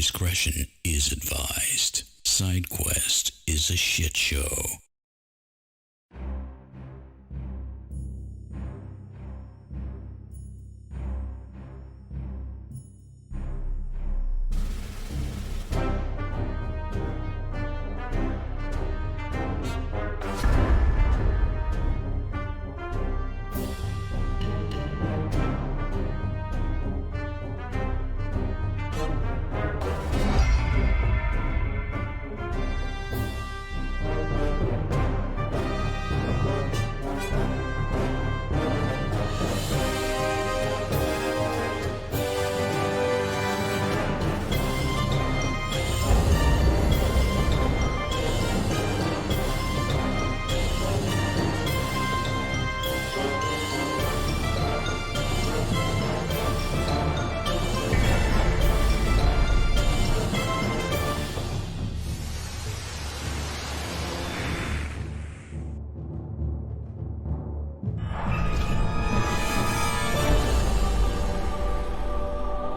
discretion is advised. SideQuest is a shit show.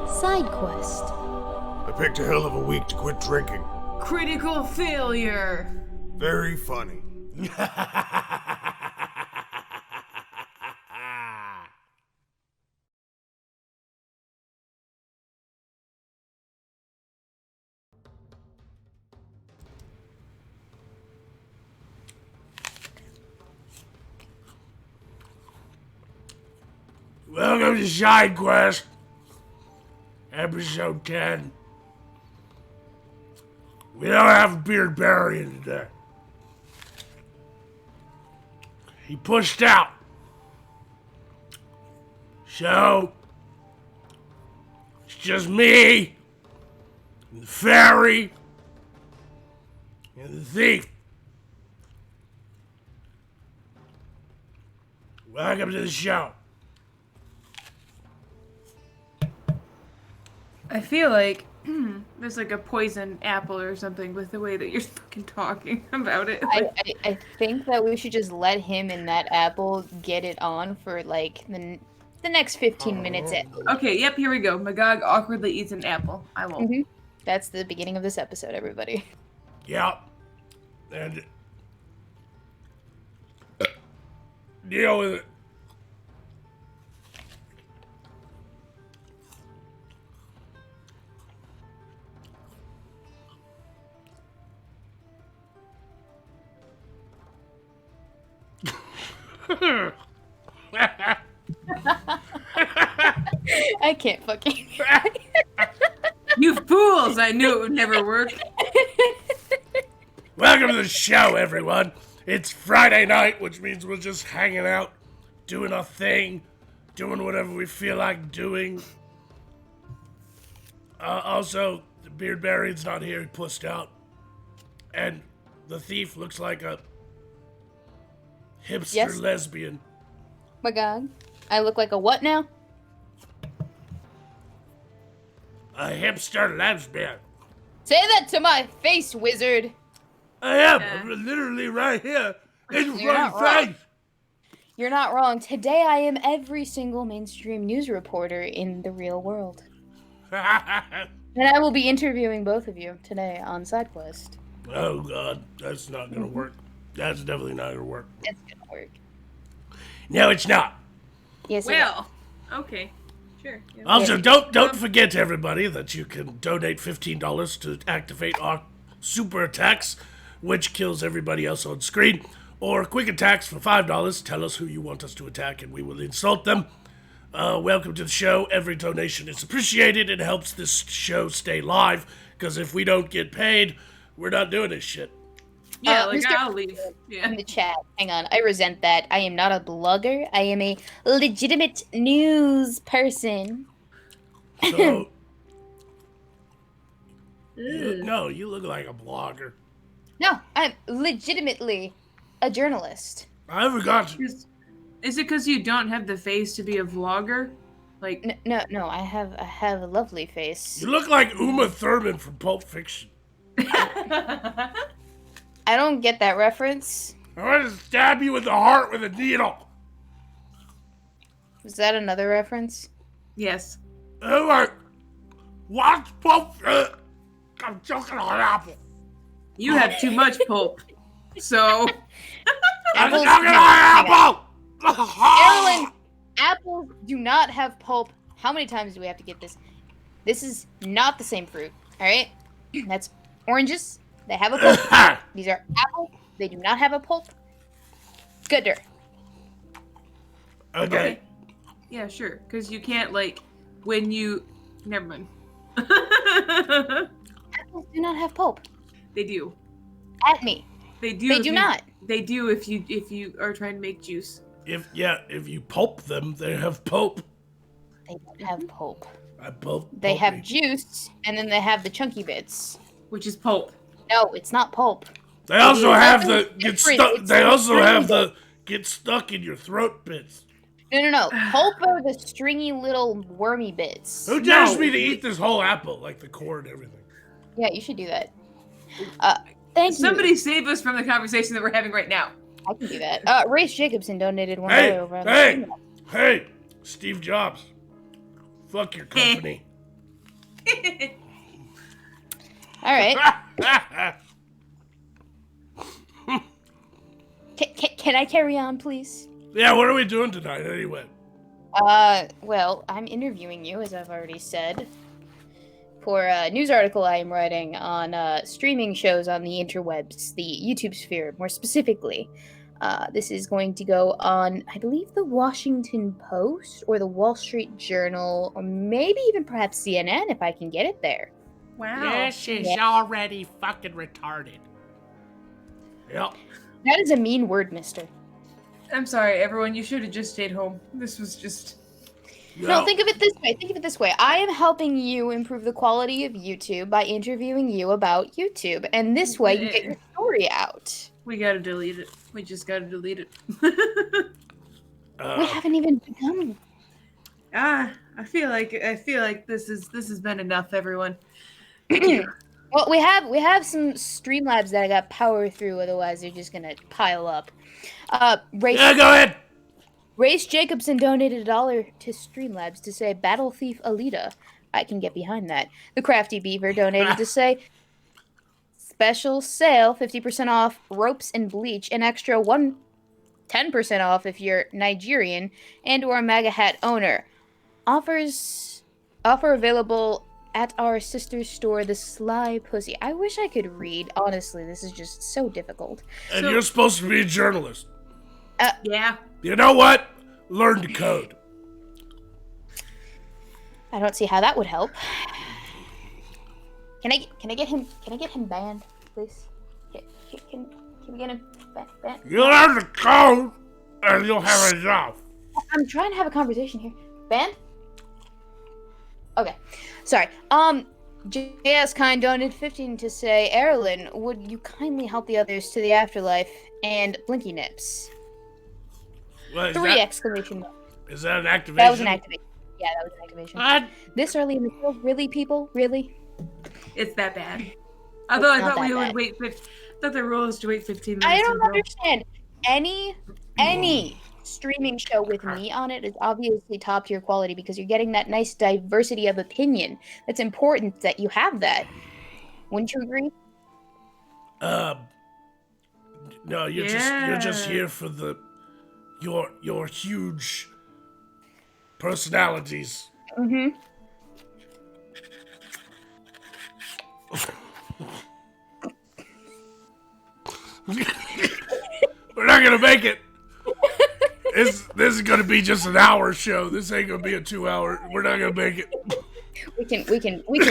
SideQuest. I picked a hell of a week to quit drinking. Critical failure. Very funny. Welcome to SideQuest, episode 10. We don't have a Beardbarian today. He pushed out. So, it's just me, and the fairy, and the thief. Welcome to the show. I feel like there's like a poison apple or something with the way that you're fucking talking about it. I think that we should just let him and that apple get it on for like the next 15 minutes at least. Okay, yep, here we go. Magog awkwardly eats an apple. I won't. Mhm. That's the beginning of this episode, everybody. Yeah. And deal with it. I can't fucking. You fools! I knew it would never work. Welcome to the show, everyone. It's Friday night, which means we're just hanging out, doing our thing, doing whatever we feel like doing. Also, the Beardbarian's not here, he pussed out. And the thief looks like a hipster Yes. lesbian. My God, I look like a what now? A hipster lesbian. Say that to my face, wizard. I am. Yeah. I'm literally right here in You're my not wrong. face. You're not wrong. Today I am every single mainstream news reporter in the real world. And I will be interviewing both of you today on SideQuest. Oh God, that's not gonna work. That's definitely not gonna work. It's gonna work. No, it's not. Yes, it Well, okay. Sure. Yeah. Also, Yeah. don't forget, everybody, that you can donate $15 to activate our super attacks, which kills everybody else on screen, or quick attacks for $5. Tell us who you want us to attack, and we will insult them. Welcome to the show. Every donation is appreciated. It helps this show stay live, because if we don't get paid, we're not doing this shit. Yeah, like Mr. I'll leave. Yeah. in the chat. Hang on, I resent that. I am not a blogger. I am a legitimate news person. So, no, you look like a blogger. No, I'm legitimately a journalist. I forgot. Is it because you don't have the face to be a vlogger? Like, No, I have a lovely face. You look like Uma Thurman from Pulp Fiction. I don't get that reference. I want to stab you in the heart with a needle. Was that another reference? yes. Oh my! Watch Pulp. I'm choking on an apple. You have too much pulp. So I'm Apples- choking on an apple. Carolyn, apples do not have pulp. How many times do we have to get this? This is not the same fruit, alright? That's oranges. They have a pulp. These are apples. They do not have a pulp. Gooder. Okay. yeah, sure. Because you can't when you. Never mind. Apples do not have pulp. They do. At me. They do. They if do you- not. They do if you are trying to make juice. If you pulp them, they have pulp. They don't have pulp. I pulp. They have pulpy. juice, and then they have the chunky bits. Which is pulp. No, it's not pulp. They also have the It's get different. stuck. It's They also have different. the get stuck in your throat bits. No. Pulp are the stringy little wormy bits. Who dares No. me to eat this whole apple, like the core and everything? Yeah, you should do that. Thank Somebody you. save us from the conversation that we're having right now. I can do that. Race Jacobson donated $1 Hey, over on the hey, stream. hey, Steve Jobs. Fuck your company. All right. Can I carry on, please? Yeah, what are we doing tonight anyway? Well, I'm interviewing you, as I've already said, for a news article I am writing on streaming shows on the interwebs, the YouTube sphere, more specifically. This is going to go on, I believe, the Washington Post or the Wall Street Journal, or maybe even perhaps CNN if I can get it there. Wow. she's already fucking retarded. Yep. That is a mean word, mister. I'm sorry, everyone. You should have just stayed home. This was just. No, think of it this way. Think of it this way. I am helping you improve the quality of YouTube by interviewing you about YouTube. And this way you get your story out. We gotta delete it. We just gotta delete it. We haven't even begun. I feel like this has been enough, everyone. Well, we have some Streamlabs that I got power through, otherwise they're just gonna pile up. Race Yeah, go ahead. Race Jacobson donated $1 to Streamlabs to say Battle Thief Alita. I can get behind that. The Crafty Beaver donated to say special sale, 50% off ropes and bleach, an extra 10% off if you're Nigerian and or a MAGA hat owner. Offer available at our sister store, The Sly Pussy. I wish I could read. Honestly, this is just so difficult. And you're supposed to be a journalist. Yeah. You know what? Learn to code. I don't see how that would help. Can I get him banned, please? Can we get him banned? You learn to code, and you'll have a job. I'm trying to have a conversation here. Banned? Okay. Sorry. JS Kind donated 15 to say, Erlen, would you kindly help the others to the afterlife? And Blinky Nips. What, 3 exclamation marks. is that an activation? That was an activation. Yeah, that was an activation. What? This early in the show? Really, people? Really? It's that bad. Although I not thought we that would bad. thought the rule is to wait 15 minutes. I don't until- understand. Any streaming show with me on it is obviously top tier quality because you're getting that nice diversity of opinion. It's important that you have that. Wouldn't you agree? No, you're just here for your huge personalities. Mm-hmm. We're not gonna make it. This is gonna be just an hour show. This ain't gonna be a 2-hour. We're not gonna make it. We can do it. We're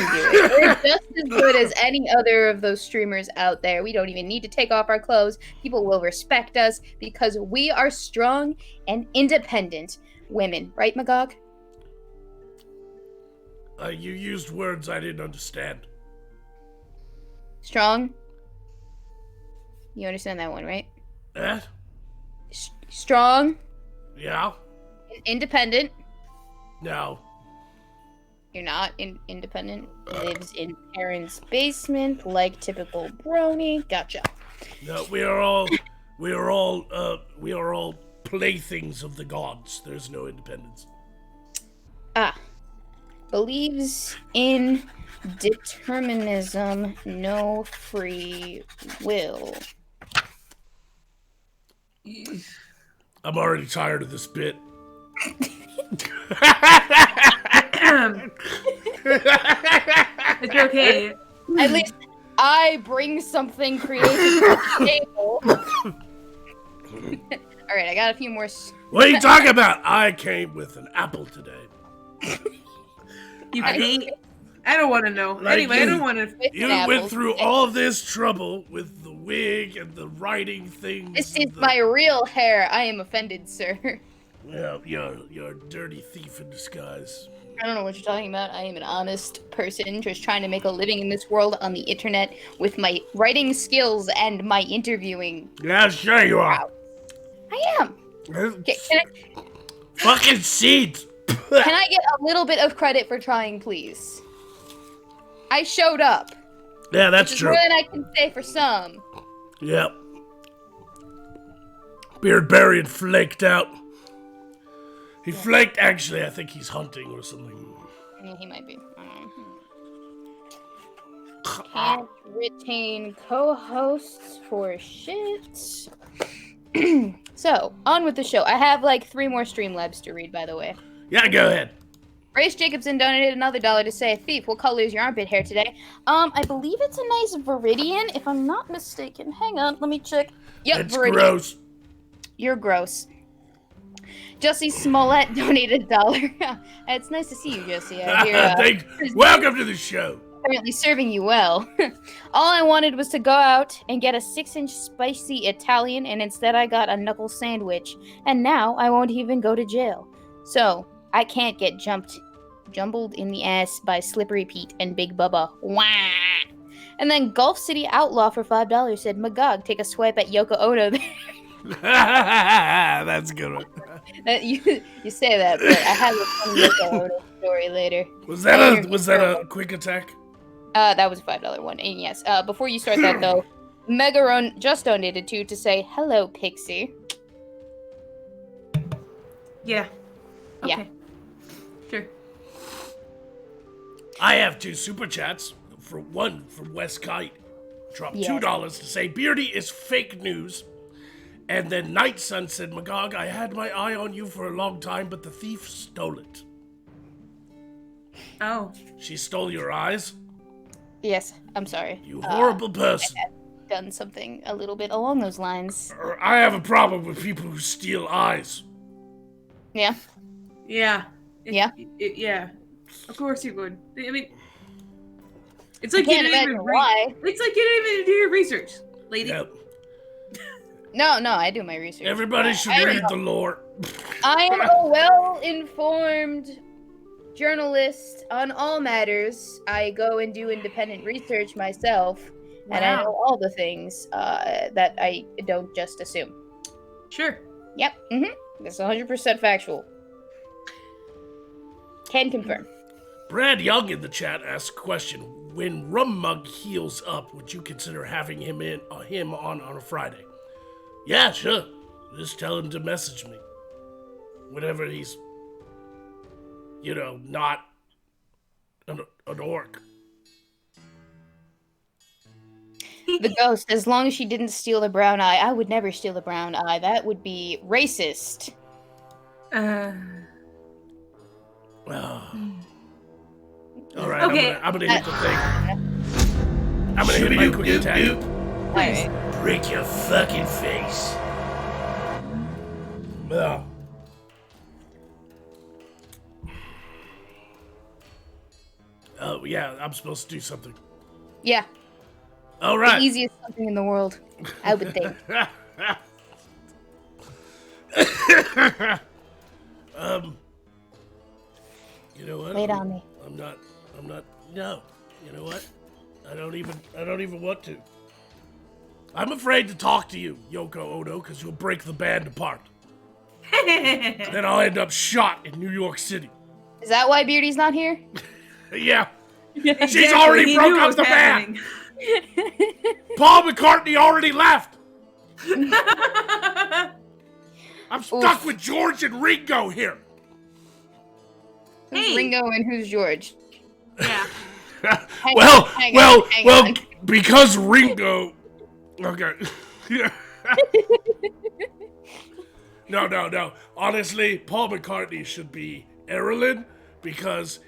just as good as any other of those streamers out there. We don't even need to take off our clothes. People will respect us because we are strong and independent women. Right, Magog? You used words I didn't understand. Strong? You understand that one, right? Eh? Strong, Yeah? independent. No. You're not independent. Lives in parents' basement like typical brony. Gotcha. No, we are all playthings of the gods. There's no independence. Ah. believes in determinism, no free will. I'm already tired of this bit. It's okay. At least I bring something creative to the table. All right, I got a few more. What are you talking about? I came with an apple today. You hate. I don't want to know. Like Anyway, I you- don't want to. You went through all this trouble with the wig and the writing things. This and is the- my real hair. I am offended, sir. Well, you're a dirty thief in disguise. I don't know what you're talking about. I am an honest person just trying to make a living in this world on the internet with my writing skills and my interviewing. Yeah, sure you are. I am. Okay, Fucking seeds. can I get a little bit of credit for trying, please? I showed up. Yeah, that's Which is true. more than I can say for some. Yep. Beardberry and flaked out. He flaked, actually, I think he's hunting or something. Yeah, he might be. Can't retain co-hosts for shit. So, on with the show. I have like 3 more Streamlabs to read, by the way. Yeah, go ahead. Race Jacobson donated another $1 to say, Thief, what color is your armpit hair today? I believe it's a nice Viridian, if I'm not mistaken. Hang on, let me check. Yep, It's Viridian. gross. You're gross. Jussie Smollett donated $1. It's nice to see you, Jussie. I hear Welcome to the show. apparently serving you well. All I wanted was to go out and get a 6-inch spicy Italian, and instead I got a knuckle sandwich. And now I won't even go to jail. So, I can't get jumbled in the ass by Slippery Pete and Big Bubba. Wah! And then Gulf City Outlaw for $5 said, Magog, take a swipe at Yoko Ono. That's a good one. you say that, but I have a funny Yoko Ono story later. Was that a quick attack? That was a $5 one. And yes, before you start that though, Megaron just donated to say, hello, Pixie. Yeah. Yeah. Okay. Sure. I have 2 super chats. For one from Wes Kite. Dropped Yes. $2 to say Beardy is fake news. And then Night Sun said, Magog, I had my eye on you for a long time, but the thief stole it. Oh. She stole your eyes? Yes, I'm sorry. You horrible person. Done something a little bit along those lines. I have a problem with people who steal eyes. Yeah. Yeah. Yeah. Yeah. Of course you would. I mean, it's I like you can't didn't imagine even why. It's like you didn't even do your research, lady. Yep. No, I do my research. Everybody should I read the lore. I am a well-informed journalist on all matters. I go and do independent research myself, and I Wow. know all the things that I don't just assume. Sure. Yep. That's 100% factual. Can confirm. Brad Young in the chat asked a question. When Rum Mug heals up, would you consider having him on a Friday? Yeah, sure. Just tell him to message me. Whenever he's, not an orc. The ghost, as long as she didn't steal the brown eye, I would never steal the brown eye. That would be racist. Oh. All right, Okay. I'm gonna hit the thing. I'm gonna hit my quick attack. Alright. Break your fucking face. Oh. Oh, yeah, I'm supposed to do something. Yeah, All the right. easiest something in the world, I would think. You know what? Wait on me. I'm not, no. You know what? I don't even want to. I'm afraid to talk to you, Yoko Ono, because you'll break the band apart. Then I'll end up shot in New York City. Is that why Beardy's not here? Yeah. She's Exactly, already he broke knew up what the was band. happening. Paul McCartney already left. I'm stuck with George and Ringo here. Who's Hey. Ringo and who's George? Yeah. Hang on. Because Ringo. Okay. No. Honestly, Paul McCartney should be Erlen because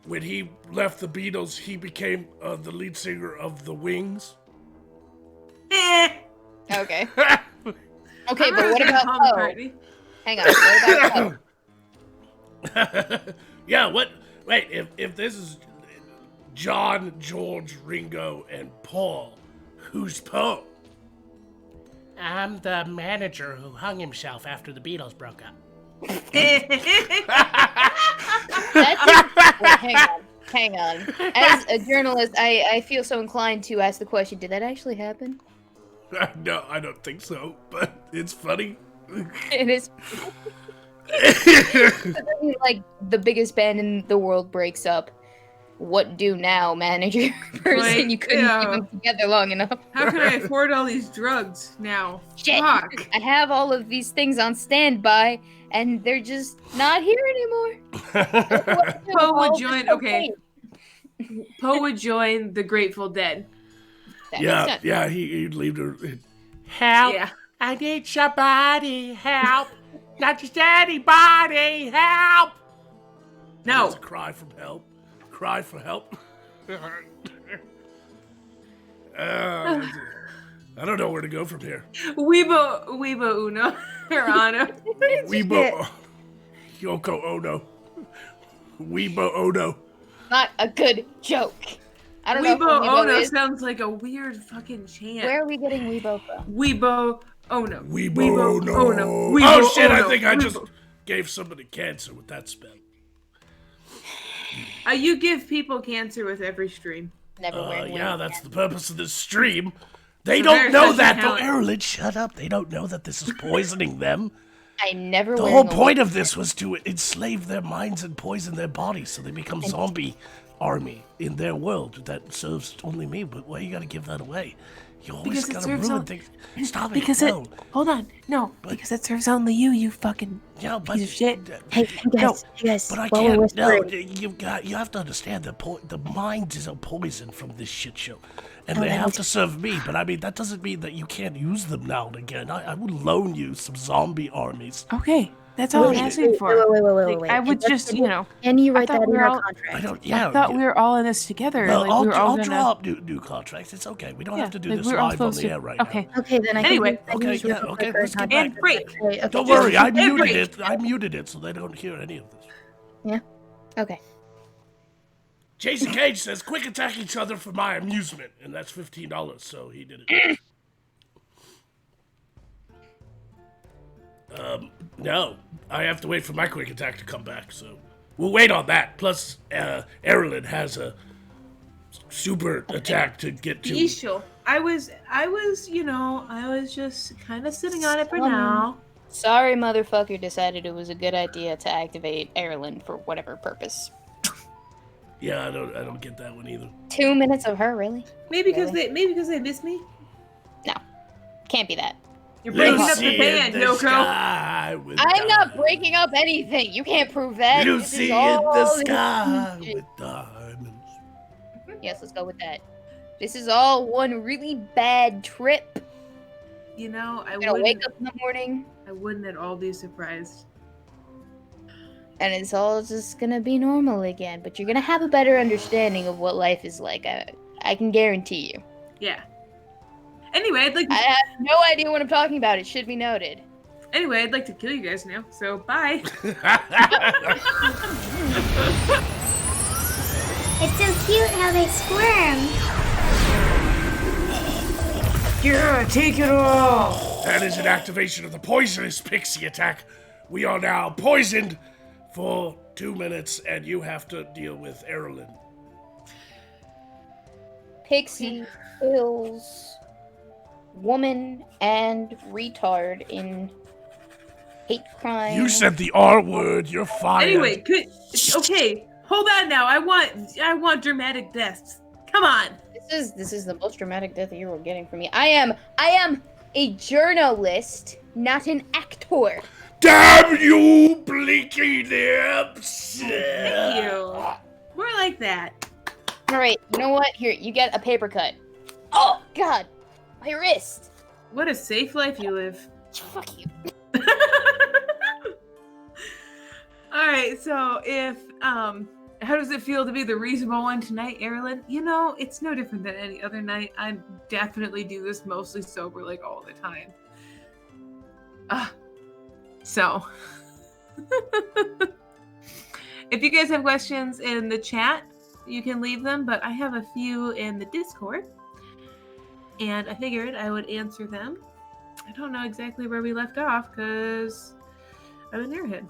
when he left the Beatles, he became the lead singer of the Wings. Eh. Okay. I'm Okay, but gonna what say about Paul Poe? McCartney. Hang on. What about Poe? Yeah, what? Wait, if this is John, George, Ringo, and Paul, who's Poe? I'm the manager who hung himself after the Beatles broke up. Hang on. As a journalist, I feel so inclined to ask the question, did that actually happen? No, I don't think so, but it's funny. It is. Like, the biggest band in the world breaks up. What do now, manager? Person, Like, you couldn't yeah. keep them together long enough. How can I afford all these drugs now? Shit. Fuck. I have all of these things on standby, and they're just not here anymore. Poe would join. Okay. Poe would join the Grateful Dead. That makes sense. Yeah, he'd leave her. Help! Yeah. I need somebody, help! Not just anybody, help! No. It's a cry from help. Cry for help. I don't know where to go from here. Weebo Uno. Or Ano. Weebo. Yoko Ono. Weebo Ono. Not a good joke. I don't know Weebo who Ono is. sounds like a weird fucking chant. Where are we getting Weebo from? Weebo Ono. Weebo Ono. Weebo Oh shit, I Ono. think I just Weebo. gave somebody cancer with that spell. You give people cancer with every stream. Never wearing Yeah, wings that's again. the purpose of this stream. They So don't there's know such a that, though. talent. Erlen, shut up. They don't know that this is poisoning them. I never The wearing whole a point wig. of this was to enslave their minds and poison their bodies so they become zombie army in their world that serves only me. But why you gotta give that away? You always Because it gotta serves ruin on- things. Stop Because it. it. No. Hold on. No. Because it serves only you, you fucking Yeah, but piece of shit. Hey guys, But I while we're can't. No, whispering, you have to understand that the mind is a poison from this shit show, and they have to serve me. But I mean, that doesn't mean that you can't use them now and again. I will loan you some zombie armies. Okay. That's all I'm Wait, asking for. wait. I would just, you know. Can you I write thought that we in were our all- contract? I don't. Yeah. I thought yeah. we were all in this together. Well, like, we were all I'll gonna... draw up new contracts. It's okay. We don't have to do like, this we were all live on supposed the to- air right Okay. Okay, then I Anyway, can okay, use yeah, your okay, preferred let's get contract. And break. Okay, now. Don't just- worry, I muted break. it. I muted it so they don't hear any of this. Okay. Jason Cage says, "Quick attack each other for my amusement," and that's $15. So he did it. No, I have to wait for my quick attack to come back. So we'll wait on that. Plus, Erlen has a super attack to get to. Ishul. I was, you know, I was just kind of sitting on it for now. Sorry, motherfucker decided it was a good idea to activate Erlen for whatever purpose. Yeah, I don't get that one either. 2 minutes of her, really? Maybe because Really? they miss me. No. Can't be that. You're breaking up Lucy the band, in the Yoko. sky with I'm not diamonds. breaking up anything. You can't prove that. This is Lucy in all the this sky bullshit. with diamonds. Yes, let's go with that. This is all one really bad trip. You know, I'm gonna wake up in the morning, I wouldn't at all be surprised. and it's all just gonna be normal again. But you're gonna have a better understanding of what life is like. I can guarantee you. Yeah. Anyway, I'd like I to, have no idea what I'm talking about. It should be noted. I'd like to kill you guys now. So bye. It's so cute how they squirm. Yeah, take it all. That is an activation of the poisonous pixie attack. We are now poisoned for 2 minutes, and you have to deal with Erlen. Pixie kills woman and retard in hate crime. You said the R word. You're fired. Anyway, okay. Hold on now. I want dramatic deaths. Come on. This is the most dramatic death that you were getting from me. I am a journalist, not an actor. Damn you, blinky lips! Thank you. More like that. All right, you know what? Here, you get a paper cut. Oh God, my wrist. What a safe life you live. Fuck you. All right, so if how does it feel to be the reasonable one tonight, Erilyn? You know, it's no different than any other night. I definitely do this mostly sober, like all the time. So if you guys have questions in the chat, you can leave them, but I have a few in the Discord, and I figured I would answer them. I don't know exactly where we left off because I'm an airhead.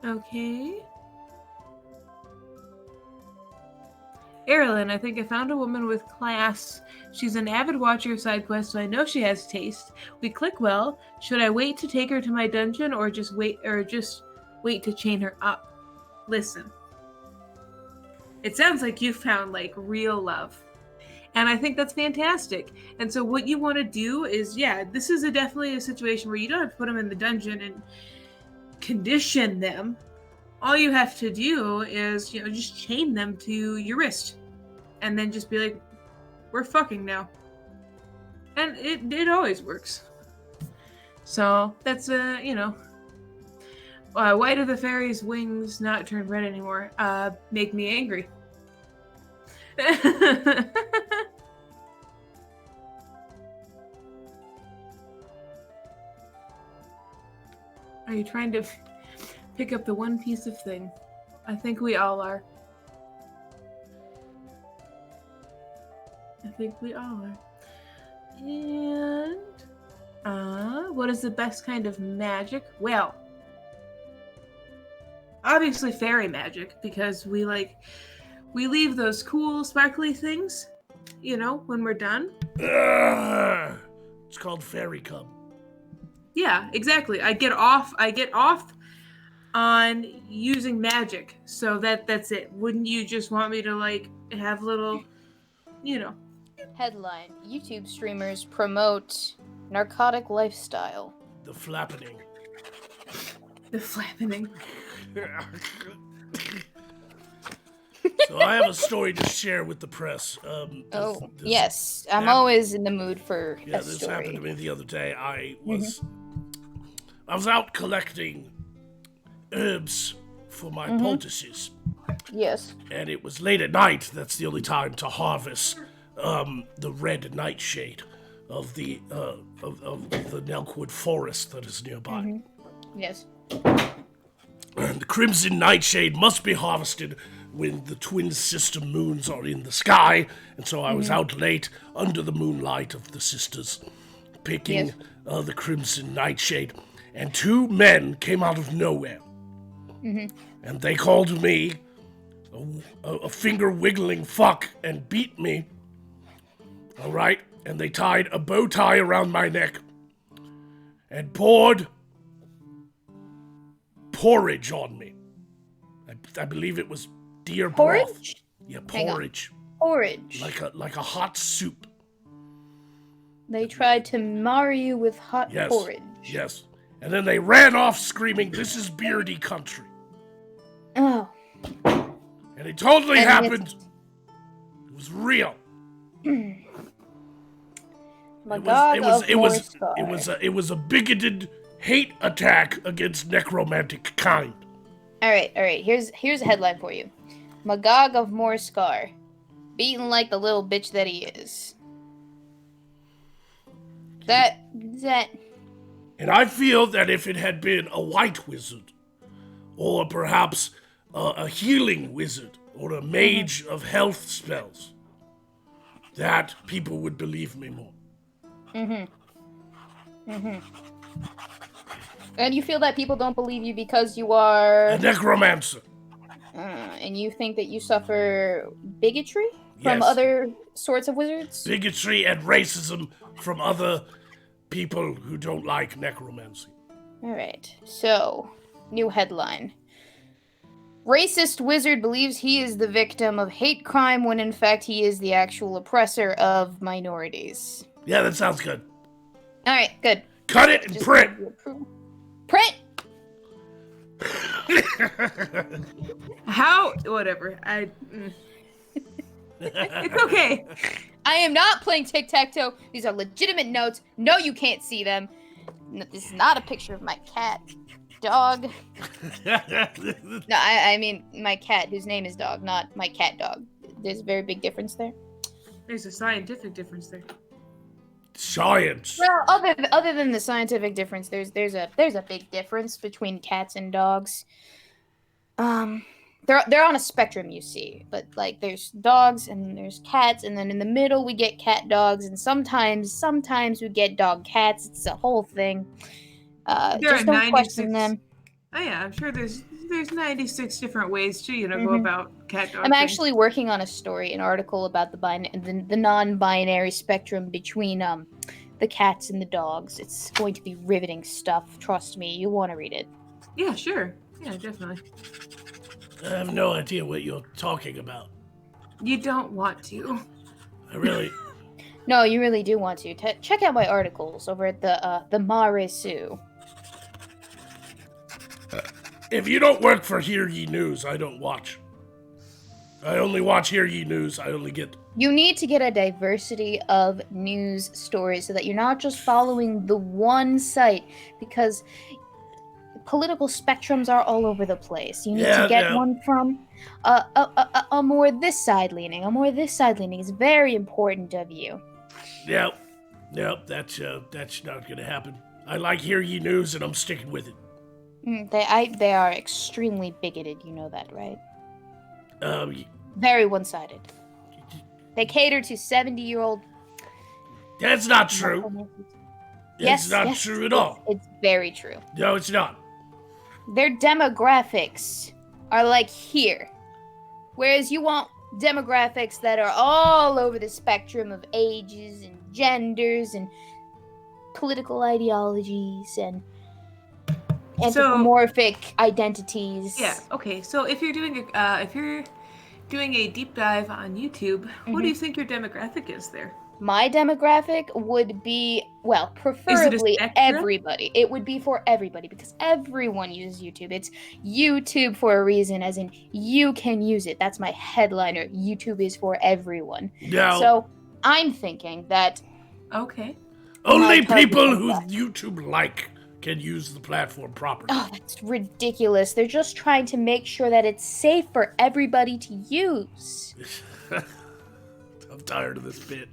Okay. Erilyn, I think I found a woman with class. She's an avid watcher of side quests, so I know she has taste. We click well. Should I wait to take her to my dungeon or just wait to chain her up? Listen. It sounds like you found like real love. And I think that's fantastic. And so what you want to do is, yeah, this is definitely a situation where you don't have to put them in the dungeon and condition them. All you have to do is, just chain them to your wrist. And then just be like, we're fucking now. And it always works. So, that's, why do the fairy's wings not turn red anymore? Make me angry. Are you trying to pick up the one piece of thing? I think we all are. And, what is the best kind of magic? Well, obviously fairy magic, because we leave those cool sparkly things, when we're done. It's called fairy cum. Yeah, exactly. I get off on using magic, so that's it. Wouldn't you just want me to have little, Headline: YouTube streamers promote narcotic lifestyle. The flappening. The flappening. So I have a story to share with the press. Yes. I'm always in the mood for a this story. happened to me the other day. I was out collecting herbs for my poultices. Yes. And it was late at night. That's the only time to harvest the red nightshade of the Nelkwood forest that is nearby. Yes. And the crimson nightshade must be harvested when the twin sister moons are in the sky. And so I was out late under the moonlight of the sisters, picking the crimson nightshade. And two men came out of nowhere. And they called me a finger-wiggling fuck and beat me. All right? And they tied a bow tie around my neck and poured porridge on me. I believe it was deer broth. Porridge? Yeah, Hang on. porridge. Porridge. Like a hot soup. They tried to mar you with hot Yes. porridge. Yes. And then they ran off screaming, "This is beardy country." Oh. And it totally And happened. It was real. Magog of Morscar. It was a bigoted hate attack against necromantic kind. All right. Here's a headline for you. Magog of Morscar, beaten like the little bitch that he is. That. And I feel that if it had been a white wizard, or perhaps a healing wizard, or a mage of health spells, that people would believe me more. And you feel that people don't believe you because you are, A necromancer. and you think that you suffer bigotry from Yes. other sorts of wizards. Bigotry and racism from other people who don't like necromancy. All right. So, new headline. Racist wizard believes he is the victim of hate crime when in fact he is the actual oppressor of minorities. Yeah, that sounds good. All right, good. Cut it and Just print. give you approval. Print. How? Whatever. It's okay. I am not playing tic-tac-toe. These are legitimate notes. No, you can't see them. This is not a picture of my cat. Dog. No, I mean my cat, whose name is Dog, not my cat dog. There's a very big difference there. There's a scientific difference there. Science. Well, other than the scientific difference, there's a big difference between cats and dogs. They're on a spectrum, you see, but like there's dogs and there's cats, and then in the middle we get cat dogs, and sometimes we get dog cats. It's a whole thing. There Just are don't question 96 them. Oh yeah, I'm sure there's 96 different ways to go about cat dog. I'm things. actually working on a story, an article about the non-binary spectrum between the cats and the dogs. It's going to be riveting stuff. Trust me, you want to read it. Yeah, sure. Yeah, definitely. I have no idea what you're talking about. You don't want to. I really. No, you really do want to. Check out my articles over at the Mare Sue. If you don't work for Hear Ye News, I don't watch. I only watch Hear Ye News. I only get. You need to get a diversity of news stories so that you're not just following the one site, because political spectrums are all over the place. You need to get one from a more this side leaning, It's very important of you. Yep, that's not gonna happen. I like Hear Ye News, and I'm sticking with it. They are extremely bigoted. You know that, right? Um, Very one-sided. They cater to 70-year-old. that's not true. It's not true at all. It's very true. No, it's not. Their demographics are like here. Whereas you want demographics that are all over the spectrum of ages and genders and political ideologies and anthropomorphic identities. Yeah. Okay. So if you're doing a deep dive on YouTube, what do you think your demographic is there? My demographic would be, well, preferably spectrum? everybody. It would be for everybody because everyone uses YouTube. It's YouTube for a reason, as in you can use it. That's my headliner. YouTube is for everyone. No. So I'm thinking that Okay. Only my target people who demographic. YouTube like can use the platform properly. Oh, that's ridiculous. They're just trying to make sure that it's safe for everybody to use. I'm tired of this bit.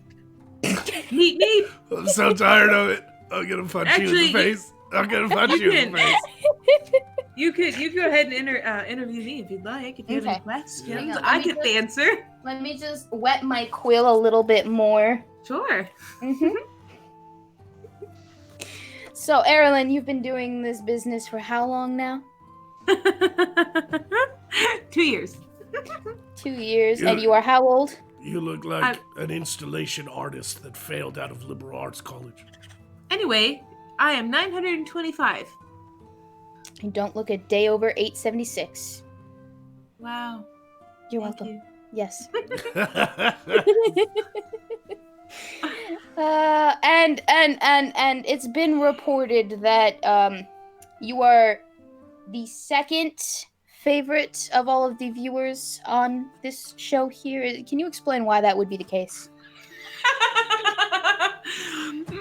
Meep meep. I'm so tired of it. I'm gonna punch you in Actually, the face. I'm gonna punch you you in the can- face. You could go ahead and interview me if you'd like. If you have any Okay. questions, Hang on, I let me could just- answer. Let me just wet my quill a little bit more. Sure. So, Erilyn, you've been doing this business for how long now? 2 years. 2 years. You- And you are how old? You look like an installation artist that failed out of liberal arts college. Anyway, I am 925. You don't look a day over 876. Wow. You're Thank welcome. you. Yes. And it's been reported that you are the second favorite of all of the viewers on this show here. Can you explain why that would be the case?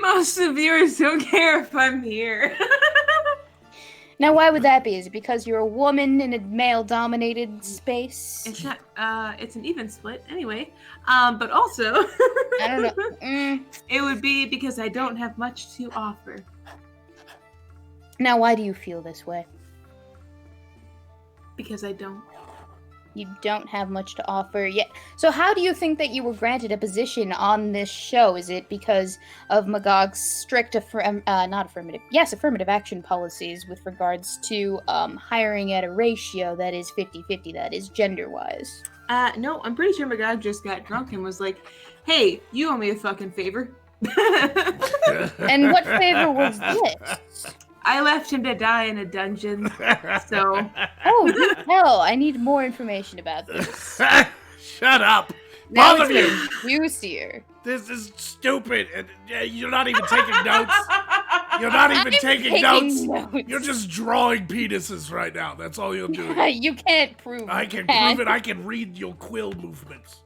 Most of the viewers don't care if I'm here. Now, why would that be? Is it because you're a woman in a male-dominated space? It's not. It's an even split anyway. But also, I don't know. it would be because I don't have much to offer. Now, why do you feel this way? Because I don't. You don't have much to offer yet. So how do you think that you were granted a position on this show? Is it because of Magog's strict affirmative action policies with regards to hiring at a ratio that is 50-50, that is gender-wise? No, I'm pretty sure Magog just got drunk and was like, "Hey, you owe me a fucking favor." And what favor was this? I left him to die in a dungeon, so Oh, you tell. I need more information about this. Shut up. Now Both of it's you. getting juicier. This is stupid. And you're not even taking notes. You're not even I'm taking notes. notes. You're just drawing penises right now. That's all you're doing. You can't prove I can that. prove it. I can read your quill movements.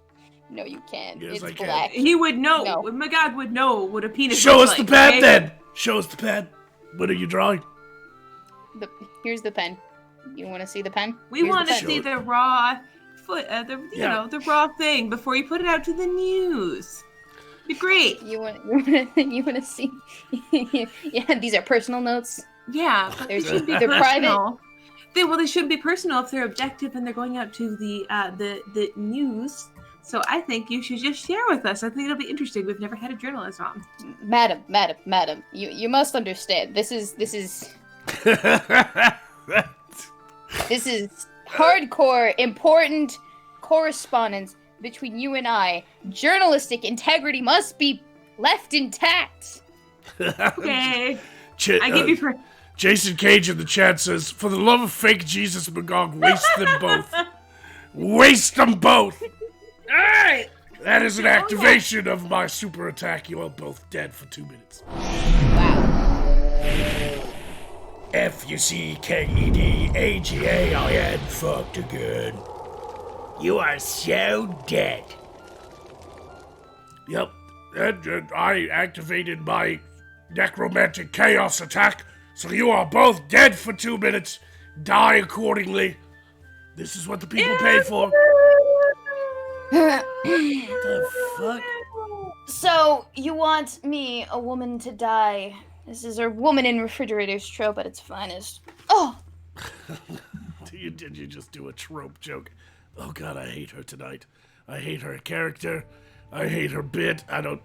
No, you can't. Yes, it's I can. black. he would know. No. Magog would know what a penis. Show looks us the like, pen okay? then. Show us the pen. What are you drawing? Here's the pen. You want to see the pen? We Here's want the to pen. see the raw foot, Yeah. the raw thing before you put it out to the news. Be great. You want to see? Yeah, these are personal notes. Yeah, but they There's- should be they're private. personal. They shouldn't be personal if they're objective and they're going out to the news. So I think you should just share with us. I think it'll be interesting. We've never had a journalist on. Madam. You must understand. This is hardcore, important correspondence between you and I. Journalistic integrity must be left intact. Okay, Ch- I give you. Jason Cage in the chat says, "For the love of fake Jesus Magog, waste them both. Waste them both." Alright! That is an activation of my super attack. You are both dead for 2 minutes. Wow. FUCKEDAGAIN fucked again. You are so dead. Yep. And I activated my necromantic chaos attack, so you are both dead for 2 minutes. Die accordingly. This is what the people pay for. The fuck? So, you want me, a woman, to die. This is a woman in refrigerators trope at its finest. Oh! Did you just do a trope joke? Oh god, I hate her tonight. I hate her character. I hate her bit. I don't...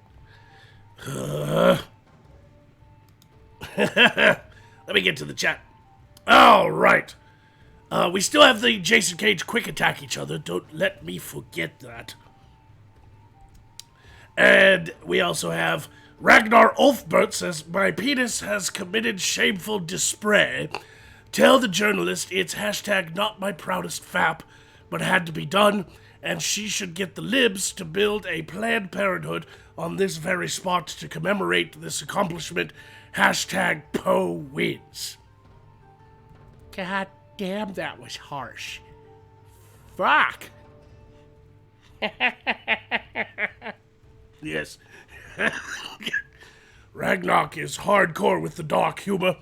Let me get to the chat. Alright. We still have the Jason Cage quick attack each other. Don't let me forget that. And we also have Ragnar Ulfbert says, "My penis has committed shameful display. Tell the journalist it's hashtag not my proudest fap, but had to be done, and she should get the libs to build a Planned Parenthood on this very spot to commemorate this accomplishment. Hashtag Poe wins." God damn, that was harsh. Fuck. Yes. Ragnarok is hardcore with the dark humor.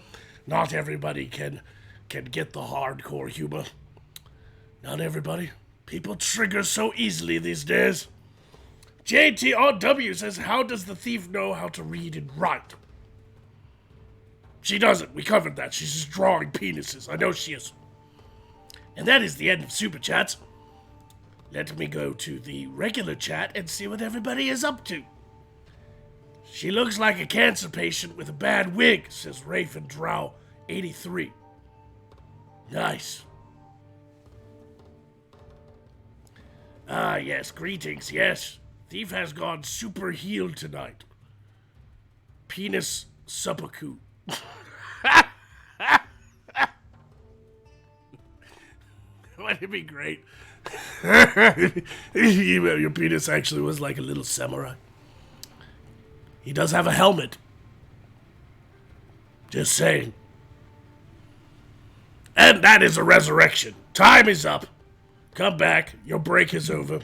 Not everybody can get the hardcore humor. Not everybody. People trigger so easily these days. JTRW says, "How does the thief know how to read and write?" She doesn't. We covered that. She's just drawing penises. I know she is. And that is the end of Super Chats. Let me go to the regular chat and see what everybody is up to. "She looks like a cancer patient with a bad wig," says Raven Drow 83. Nice. Ah, yes, greetings, yes. Thief has gone super healed tonight. Penis suppaku. Wouldn't it be great? Your penis actually was like a little samurai. He does have a helmet. Just saying. And that is a resurrection. Time is up. Come back. Your break is over.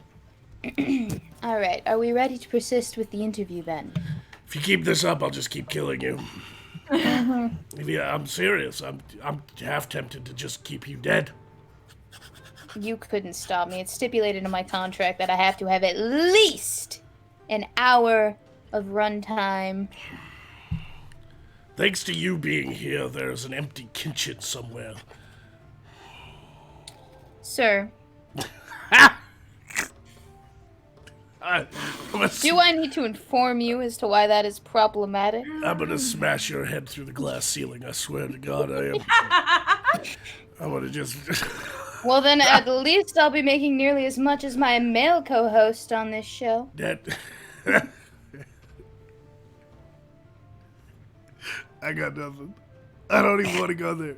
Alright, are we ready to persist with the interview then? If you keep this up, I'll just keep killing you. Yeah, I'm serious. I'm half tempted to just keep you dead. You couldn't stop me. It's stipulated in my contract that I have to have at least an hour of runtime. Thanks to you being here, there's an empty kitchen somewhere. Sir, I'm do I need to inform you as to why that is problematic? gonna smash your head through the glass ceiling. I swear to God, I am. I'm gonna just. Well, then at least I'll be making nearly as much as my male co-host on this show. That. I got nothing. I don't even want to go there.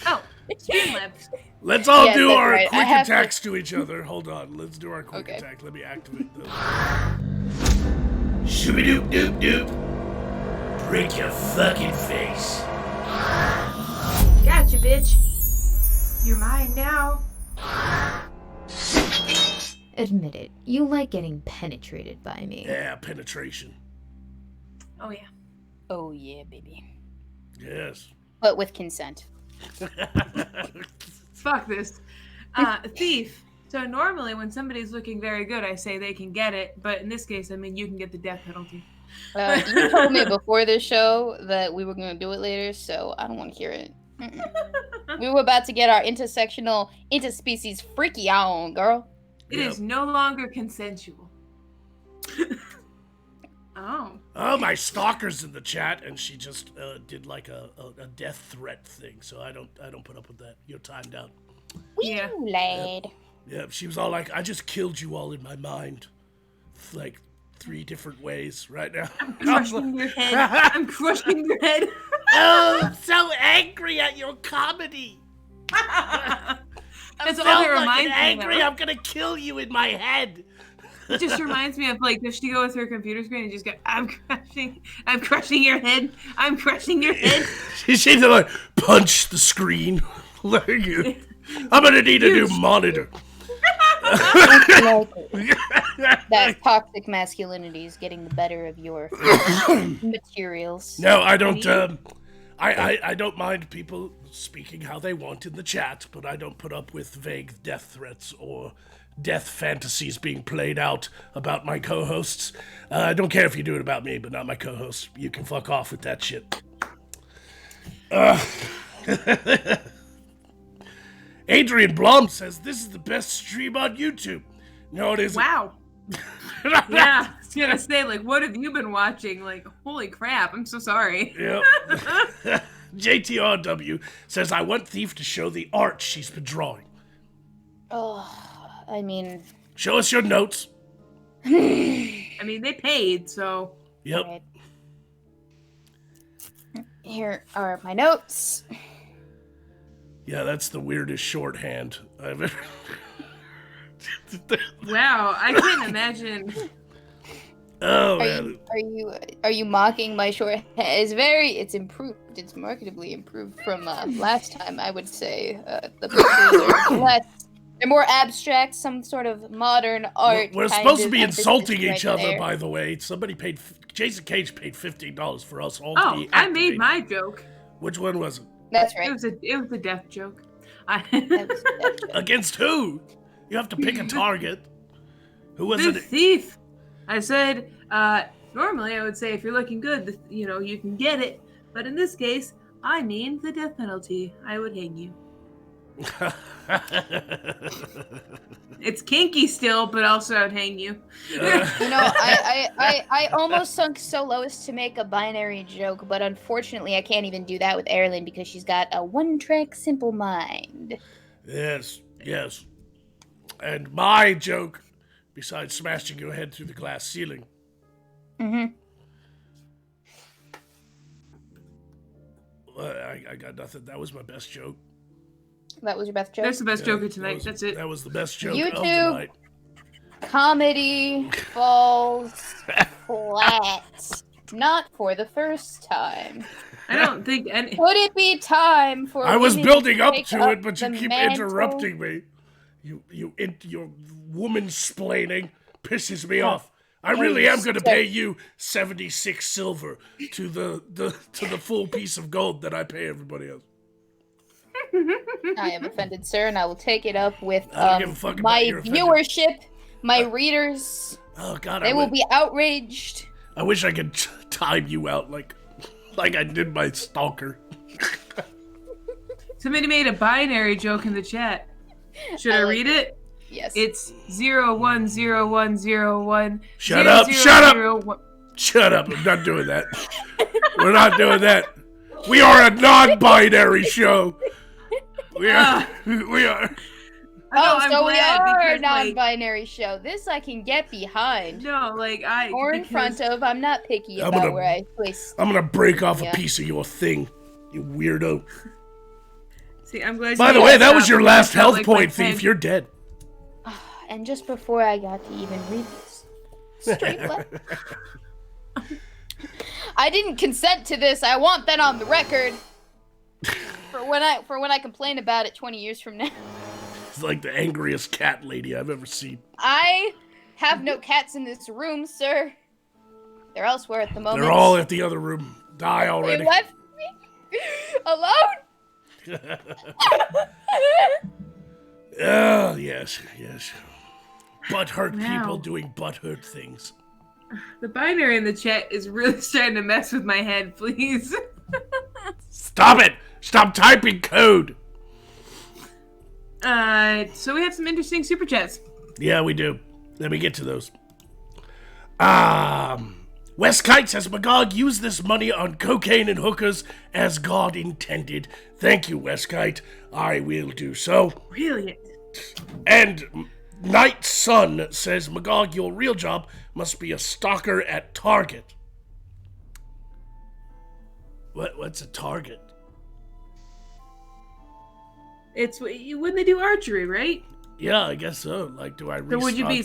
Oh, Streamlabs. Let's all Yes, do that's our right. I quick have to- attacks to each other. Hold on. Let's do our quick Okay. attack. Let me activate those. Shooby doop doop doop. Break your fucking face. Gotcha, bitch. You're mine now. Admit it, you like getting penetrated by me. Yeah, penetration. Oh yeah. Oh yeah, baby. Yes. But with consent. Fuck this. Thief. So normally when somebody's looking very good, I say they can get it, but in this case, I mean you can get the death penalty. You told me before this show that we were going to do it later, so I don't want to hear it. Mm-mm. We were about to get our intersectional, interspecies freaky on, girl. It Yep. is no longer consensual. Oh. Oh, my stalker's in the chat, and she just did like a death threat thing. So I don't put up with that. You're timed out. Yeah. Ooh, lad. Yeah, she was all like, "I just killed you all in my mind, like 3 different ways right now." Crushing your head. I'm crushing your head. Oh, I'm so angry at your comedy. That's all so that reminds fucking me angry. of. I'm gonna kill you in my head. It just reminds me of like if she go with her computer screen and just go, I'm crushing your head. I'm crushing your head. She's like, punch the screen. Like, I'm gonna need a new monitor. That toxic masculinity is getting the better of your materials. No, I don't. I don't mind people speaking how they want in the chat, but I don't put up with vague death threats or death fantasies being played out about my co-hosts. I don't care if you do it about me, but not my co-hosts. You can fuck off with that shit. Adrian Blum says this is the best stream on YouTube. No, it isn't. Wow. Yeah, I was gonna say, like, what have you been watching? Like, holy crap, I'm so sorry. Yep. JTRW says, I want Thief to show the art she's been drawing. Oh, I mean, Show us your notes. I mean, they paid, so. Yep. right. Here are my notes. Yeah, that's the weirdest shorthand I've ever. Wow, I can't imagine. Oh, Are man. are you mocking my short? It's improved. It's marketably improved from last time. I would say the pictures are less. They're more abstract, some sort of modern art. We're kind supposed to of be emphasis insulting right each other, there. by the way. Somebody paid. Jason Cage paid $15 for us all Oh, to be I made activated. my joke. Which one was it? That's It right. was a death joke. That was Against who? You have to pick a target. Who was The it? thief. I said, normally I would say if you're looking good, you can get it. But in this case, I mean the death penalty. I would hang you. It's kinky still, but also I'd hang you. I almost sunk so low as to make a binary joke, but unfortunately I can't even do that with Erilyn because she's got a one-track simple mind. Yes, yes. And my joke, besides smashing your head through the glass ceiling, Mm-hmm. I got nothing. That was my best joke. That was your best joke. That's the best Yeah, joke of that tonight. was- That's it. That was the best joke of the YouTube. night. Comedy falls flat. Not for the first time. I don't think any. Would it be time for I was women building up take to up it, but you the keep mantle? interrupting me. Your woman splaining pisses me off. I really am going to pay you 76 silver to the full piece of gold that I pay everybody else. I am offended, sir, and I will take it up with I don't give a fuck about my your offended. viewership, my readers. Oh God, They will be outraged. I wish I could time you out like I did my stalker. Somebody made a binary joke in the chat. Should I like read it? Yes. It's 010101. Shut up, shut up. Shut up! I'm not doing that. We're not doing that. We are a non-binary show. We are. We are. So we are a non-binary show. This I can get behind. No, like Or in front of. I'm not picky I'm about gonna- where I place. I'm gonna break off Yeah. a piece of your thing. You weirdo. See, I'm glad. By you the way, guys that was stopped your because last I felt health like my point, Thief. head- You're dead. And just before I got to even read this, I didn't consent to this. I want that on the record. For when I complain about it 20 years from now. It's like the angriest cat lady I've ever seen. I have no cats in this room, sir. They're elsewhere at the moment. They're all at the other room. Die They already. left me alone. Oh, yes. Butthurt Wow. people doing butthurt things. The binary in the chat is really starting to mess with my head. Please. Stop it! Stop typing code! So we have some interesting super chats. Yeah, we do. Let me get to those. West Kite says, Magog, use this money on cocaine and hookers as God intended. Thank you, West Kite. I will do so. Brilliant. And Night Sun says, Magog, your real job must be a stalker at Target. What's a Target? It's when they do archery, right? Yeah, I guess so. Like, do I restock? So would you be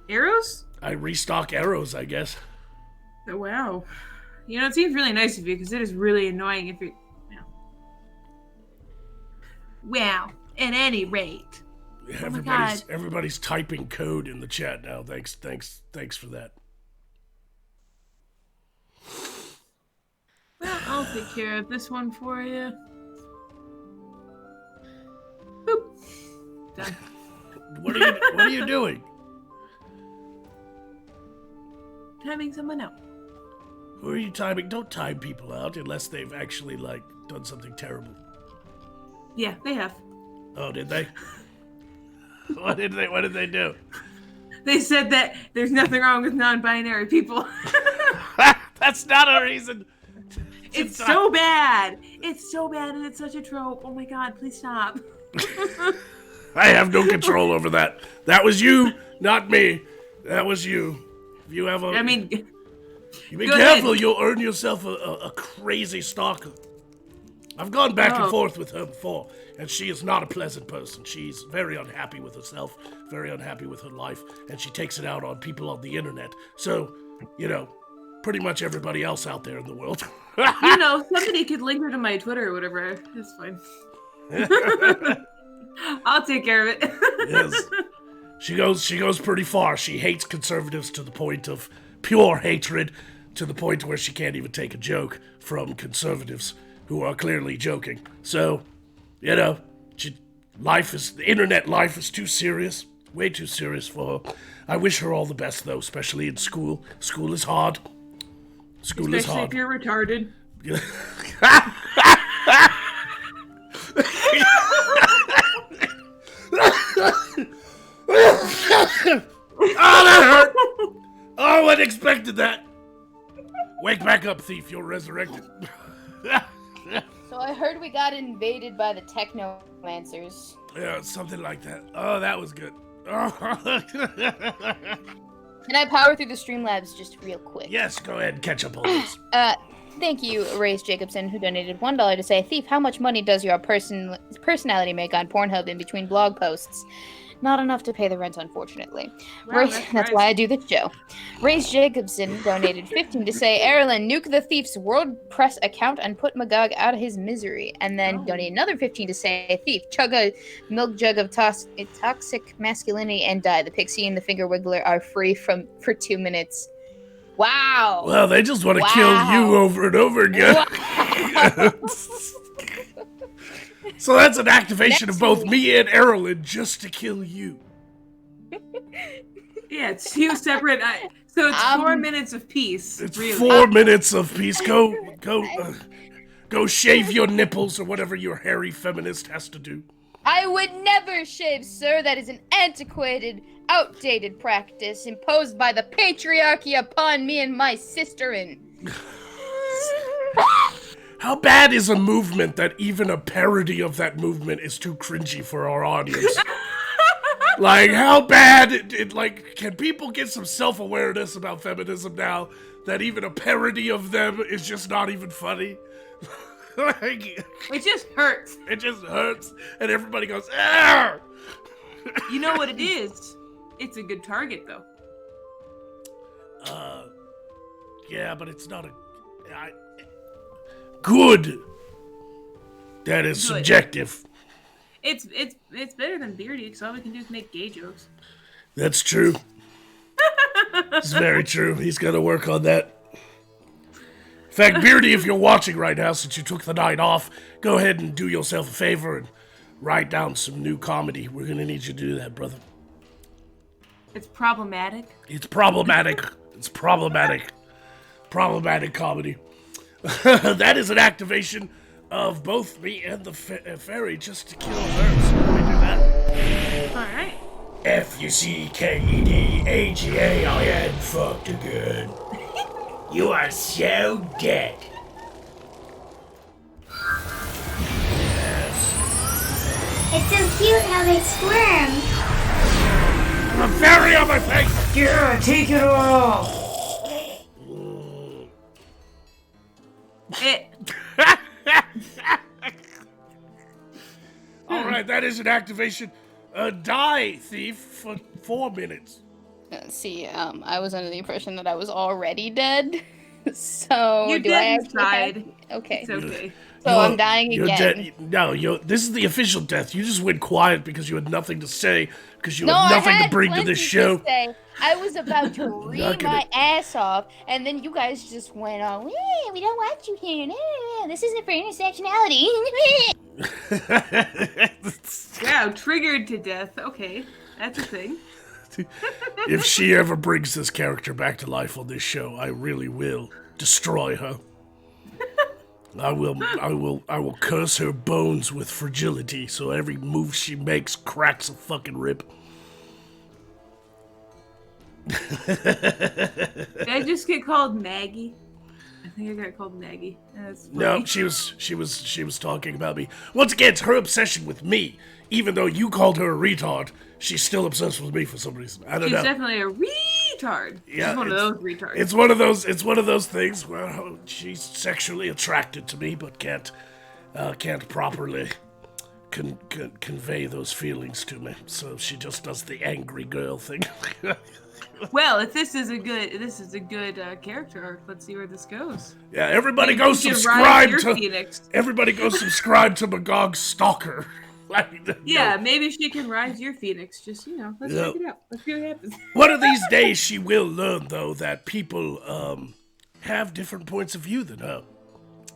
arrows? I restock arrows, I guess. Oh, wow. You know, it seems really nice of you because it is really annoying if you. Wow. At any rate. Everybody's typing code in the chat now. Thanks for that. Well, I'll take care of this one for you. Boop. Done. What are you doing? Timing someone out. Who are you timing? Don't time people out unless they've actually done something terrible. Yeah, they have. Oh, did they? What did they do? They said that there's nothing wrong with non-binary people. That's not a reason. It's so bad. It's so bad and it's such a trope. Oh my god, please stop. I have no control over that. That was you, not me. That was you. If you have a... I mean, you be go careful, ahead. you'll earn yourself a crazy stalker. I've gone back and Oh. forth with her before, and she is not a pleasant person. She's very unhappy with herself, very unhappy with her life, and she takes it out on people on the internet. So, pretty much everybody else out there in the world. you know, somebody could link her to my Twitter or whatever. It's fine. I'll take care of it. Yes. She goes pretty far. She hates conservatives to the point of pure hatred, to the point where she can't even take a joke from conservatives who are clearly joking. So, the internet life is too serious, way too serious for her. I wish her all the best though, especially in school. School is hard. School is Especially if hard. you're retarded. Oh, that hurt! Oh, I expected that. Wake back up, thief. You're resurrected. So I heard we got invaded by the technomancers. Yeah, something like that. Oh, that was good. Can I power through the Streamlabs just real quick? Yes, go ahead and catch up on this. Thank you, Race Jacobson, who donated $1 to say, Thief, how much money does your personality make on Pornhub in between blog posts? Not enough to pay the rent, unfortunately. Wow, That's why I do this show. Race Jacobson donated $15 to say, Erlen, nuke the Thief's WordPress account and put Magog out of his misery. And then donate another $15 to say, Thief, chug a milk jug of toxic masculinity and die. The pixie and the finger wiggler are free for 2 minutes. Wow. Well, they just want to kill you over and over again. So that's an activation of both me and Erlen just to kill you. Yeah, it's two separate. So it's 4 minutes of peace. It's really. 4 minutes of peace. Go shave your nipples or whatever your hairy feminist has to do. I would never shave, sir. That is an antiquated, outdated practice imposed by the patriarchy upon me and my sisterin. How bad is a movement that even a parody of that movement is too cringy for our audience? Like, how bad, can people get some self-awareness about feminism now that even a parody of them is just not even funny? Like, It just hurts. it just hurts, and everybody goes, "Ah!" You know what it is? It's a good target, though. Yeah, but it's not good. That is Good. subjective. It's better than Beardy, because all we can do is make gay jokes. That's true. It's very true. He's got to work on that. In fact, Beardy, if you're watching right now, since you took the night off, go ahead and do yourself a favor and write down some new comedy. We're going to need you to do that, brother. It's problematic. It's problematic. It's problematic. Problematic comedy. That is an activation of both me and the fairy just to kill her. So let me do that. Alright. Fuckedagin, fucked again. You are so dead. It's so cute how they squirm. The fairy on my face! Yeah, take it all! Alright, that is an activation. Die, thief, for 4 minutes. See, I was under the impression that I was already dead. So You're do I dead actually have... inside. Okay. It's okay. So I'm dying You're again. this is the official death. You just went quiet because you had nothing to say, because you No, had I nothing had to bring to plenty this show. say. I was about to Not read gonna- my ass off, and then you guys just went on, we don't want you here. This isn't for intersectionality. Wow, triggered to death. Okay, that's a thing. If she ever brings this character back to life on this show, I really will destroy her. I will curse her bones with fragility, so every move she makes cracks a fucking rib. Did I just get called Maggie? I think I got called Maggie. That's funny. No, she was talking about me. Once again, it's her obsession with me. Even though you called her a retard, she's still obsessed with me for some reason. I don't She's know. definitely a retard. Yeah, She's one of it's- those retards. It's one of those things where she's sexually attracted to me, but can't properly convey those feelings to me. So she just does the angry girl thing. Well, if this is a good character arc, let's see where this goes. Yeah, everybody Maybe go you can ride subscribe your to. Phoenix. Everybody go subscribe to Magog Stalker. Yeah, maybe she can rise your Phoenix. Just let's Yeah. check it out. Let's see what happens. One of these days, she will learn, though, that people have different points of view than her,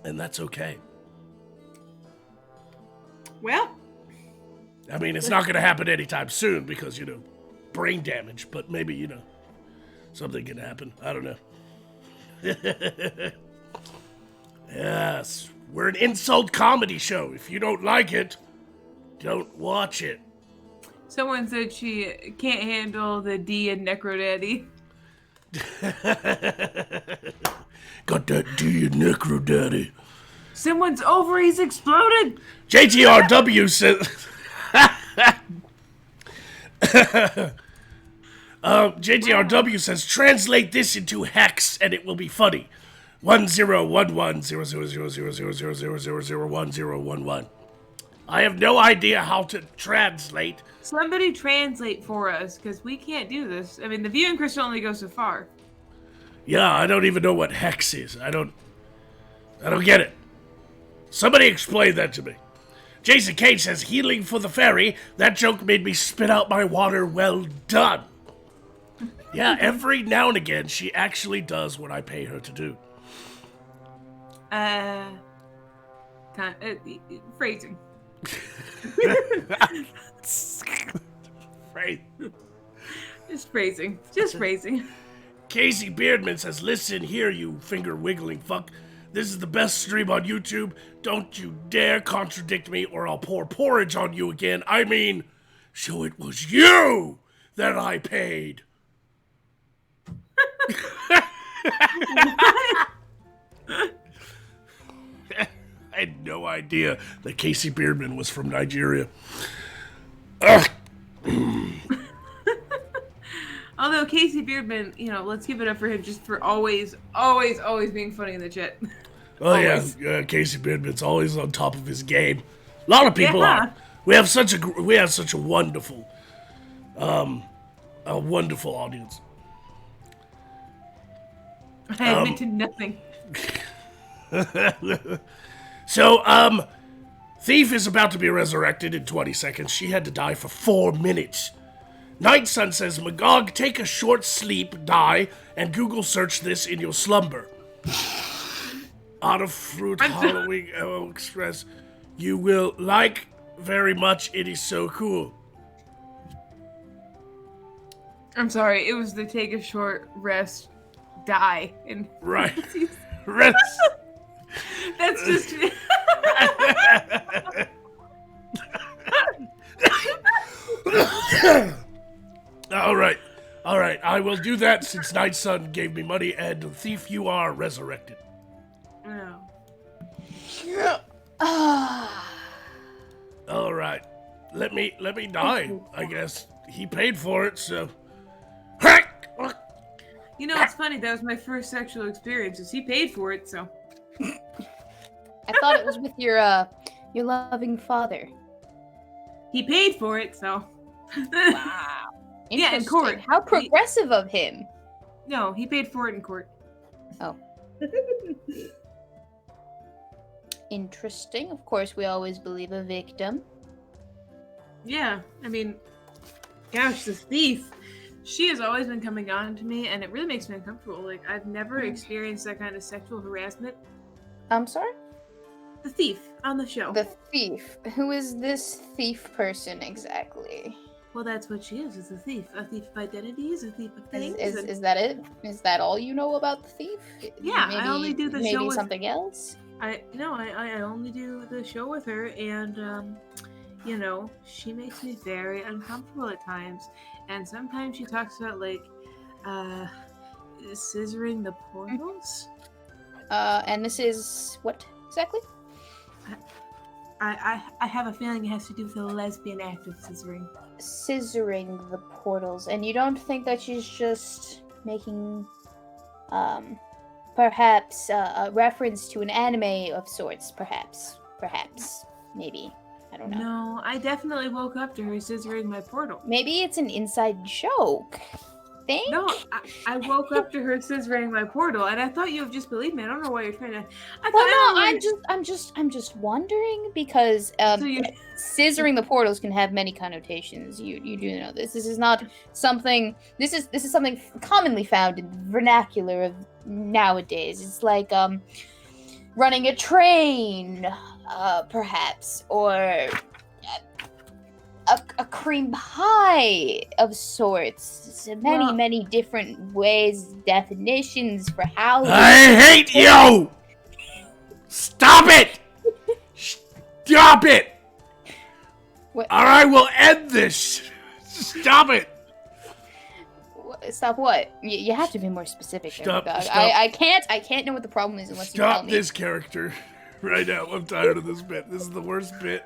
and that's okay. Well, I mean, it's not going to happen anytime soon because brain damage, but maybe something can happen. I don't know. Yes, we're an insult comedy show. If you don't like it, don't watch it. someone said she can't handle the D in Necro Daddy. Got that D in Necro Daddy. Someone's ovaries exploded. JTRW says. JTRW says translate this into hex and it will be funny. 1011000000001011. I have no idea how to translate. Somebody translate for us, because we can't do this. I mean, the viewing crystal only goes so far. Yeah, I don't even know what hex is. I don't get it. Somebody explain that to me. Jason Cage says healing for the fairy. That joke made me spit out my water. Well done. Yeah, every now and again she actually does what I pay her to do. Phrasing. Right. Just phrasing. Just phrasing. Casey Beardman says, listen here, you finger-wiggling fuck. This is the best stream on YouTube. Don't you dare contradict me or I'll pour porridge on you again. I mean, so it was you that I paid. I had no idea that Casey Beardman was from Nigeria. Ugh. Although Casey Beardman, let's give it up for him just for always being funny in the chat. Oh Always. yeah, Casey Bidman's always on top of his game. A lot of people Yeah. are. We have such a wonderful, a wonderful audience. I admit to nothing. So, Thief is about to be resurrected in 20 seconds. She had to die for 4 minutes. Night Sun says, Magog, take a short sleep, die, and Google search this in your slumber. Out of Fruit Halloween Arrow Express. You will like very much. It is so cool. I'm sorry, it was the take a short rest, die. And Right. Rest. that's just. All right. I will do that since Night Sun gave me money, and Thief, you are resurrected. No. All right. Let me die. I guess he paid for it, so. You know, it's funny. That was my first sexual experience. Is he paid for it? So I thought it was with your loving father. he paid for it. So Wow. Yeah, in Interesting. court. How progressive of him. no, he paid for it in court. Interesting. Of course, we always believe a victim. Yeah, I mean, gosh, the thief. She has always been coming on to me, and it really makes me uncomfortable. Like, I've never experienced that kind of sexual harassment. I'm sorry? The thief on the show. The thief. Who is this thief person exactly? Well, that's what she is a thief. A thief of identities, a thief of things. and- Is that it? Is that all you know about the thief? Yeah, I only do the maybe show with- something else? I only do the show with her, and you know, she makes me very uncomfortable at times. And sometimes she talks about like scissoring the portals. And this is what exactly? I have a feeling it has to do with the lesbian act of scissoring. Scissoring the portals. And you don't think that she's just making perhaps a reference to an anime of sorts, perhaps, maybe. I don't know. No, I definitely woke up to her scissoring my portal. Maybe it's an inside joke. Think? No, I woke up to her scissoring my portal, and I thought you would just believe me. I don't know why you're trying to. Well, no, I'm just wondering because So you- scissoring the portals can have many connotations. You do know this. This is not something. This is something commonly found in the vernacular of nowadays. It's like running a train, perhaps, or a cream pie of sorts. Well- Many different ways, definitions for how. I hate you! Stop it! Stop it! What? Or I will end this! Stop it! Stop what? You have to be more specific. there, Stop, Magog. stop. I can't know what the problem is unless you tell Stop me. this character right now. I'm tired of this bit. This is the worst bit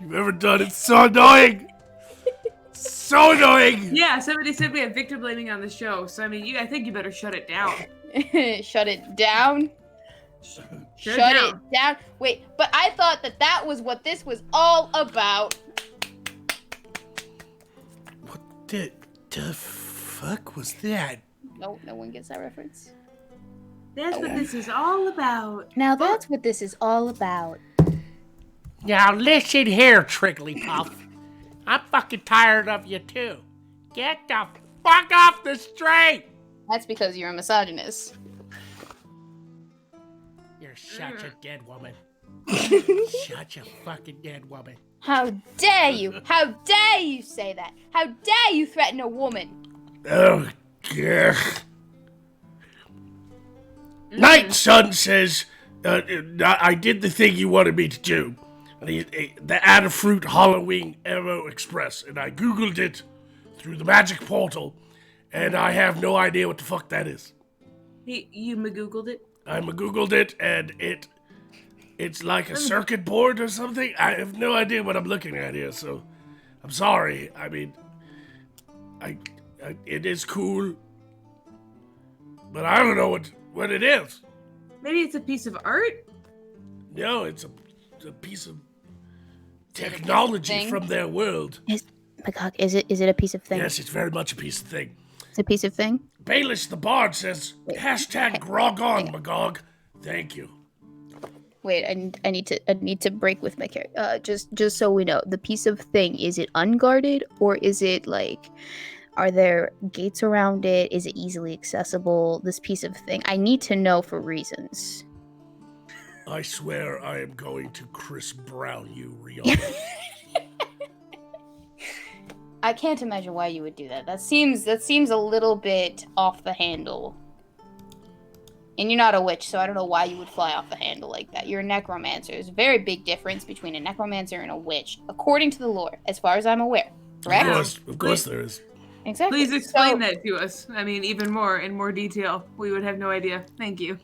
you've ever done. It's so annoying! So annoying! Yeah, somebody said we have victim blaming on the show, so I mean, I think you better shut it down. Shut it down. Shut Shut it it down. Wait, but I thought that was what this was all about. What the fuck was that? No one gets that reference. That's what this is all about. Now that's what this is all about. Now listen here, Trigglypuff. I'm fucking tired of you too. Get the fuck off the street! That's because you're a misogynist. You're such a dead woman. Such a fucking dead woman. How dare you? How dare you say that? How dare you threaten a woman? Oh, yeah. Night Sun says, I did the thing you wanted me to do. The Adafruit Halloween Arrow Express. And I Googled it through the magic portal. And I have no idea what the fuck that is. You magoogled it? I Googled it, and it's like a circuit board or something. I have no idea what I'm looking at here, so I'm sorry. I mean, it is cool, but I don't know what it is. Maybe it's a piece of art? No, it's a piece of technology thing? from their world. Magog, is it a piece of thing? Yes, it's very much a piece of thing. It's a piece of thing? Baelish the Bard says, hashtag grog on, Magog. Thank you. Wait, I need to break with my character. Just so we know, the piece of thing, is it unguarded or is it like, are there gates around it? Is it easily accessible? This piece of thing, I need to know for reasons. I swear I am going to Chris Brown you, Rihanna. I can't imagine why you would do that. That seems a little bit off the handle. And you're not a witch, so I don't know why you would fly off the handle like that. You're a necromancer. There's a very big difference between a necromancer and a witch, according to the lore, as far as I'm aware. Correct? Of course there is. Exactly. Please explain So- that to us. I mean, even more, in more detail. We would have no idea. Thank you.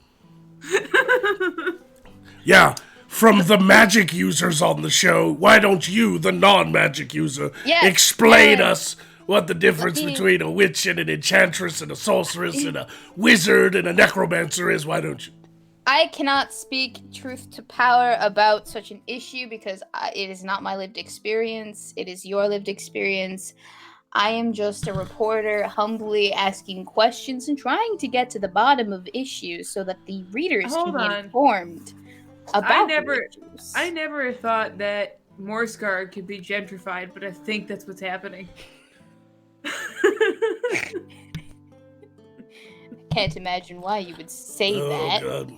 Yeah, from the magic users on the show, why don't you, the non-magic user, Yes, explain yeah. us what the difference me- between a witch and an enchantress and a sorceress and a wizard and a necromancer is? Why don't you? I cannot speak truth to power about such an issue because it is not my lived experience. It is your lived experience. I am just a reporter humbly asking questions and trying to get to the bottom of issues so that the readers Hold can be on. informed about the issues. I never thought that Morsegard could be gentrified, but I think that's what's happening. Can't imagine why you would say that. God.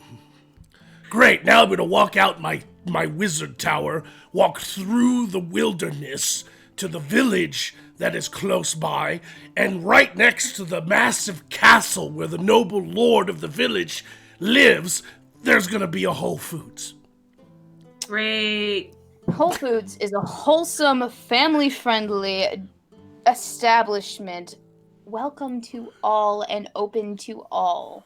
Great, now I'm gonna walk out my wizard tower, walk through the wilderness to the village that is close by, and right next to the massive castle where the noble lord of the village lives, there's gonna be a Whole Foods. Great. Whole Foods is a wholesome, family-friendly establishment. Welcome to all and open to all.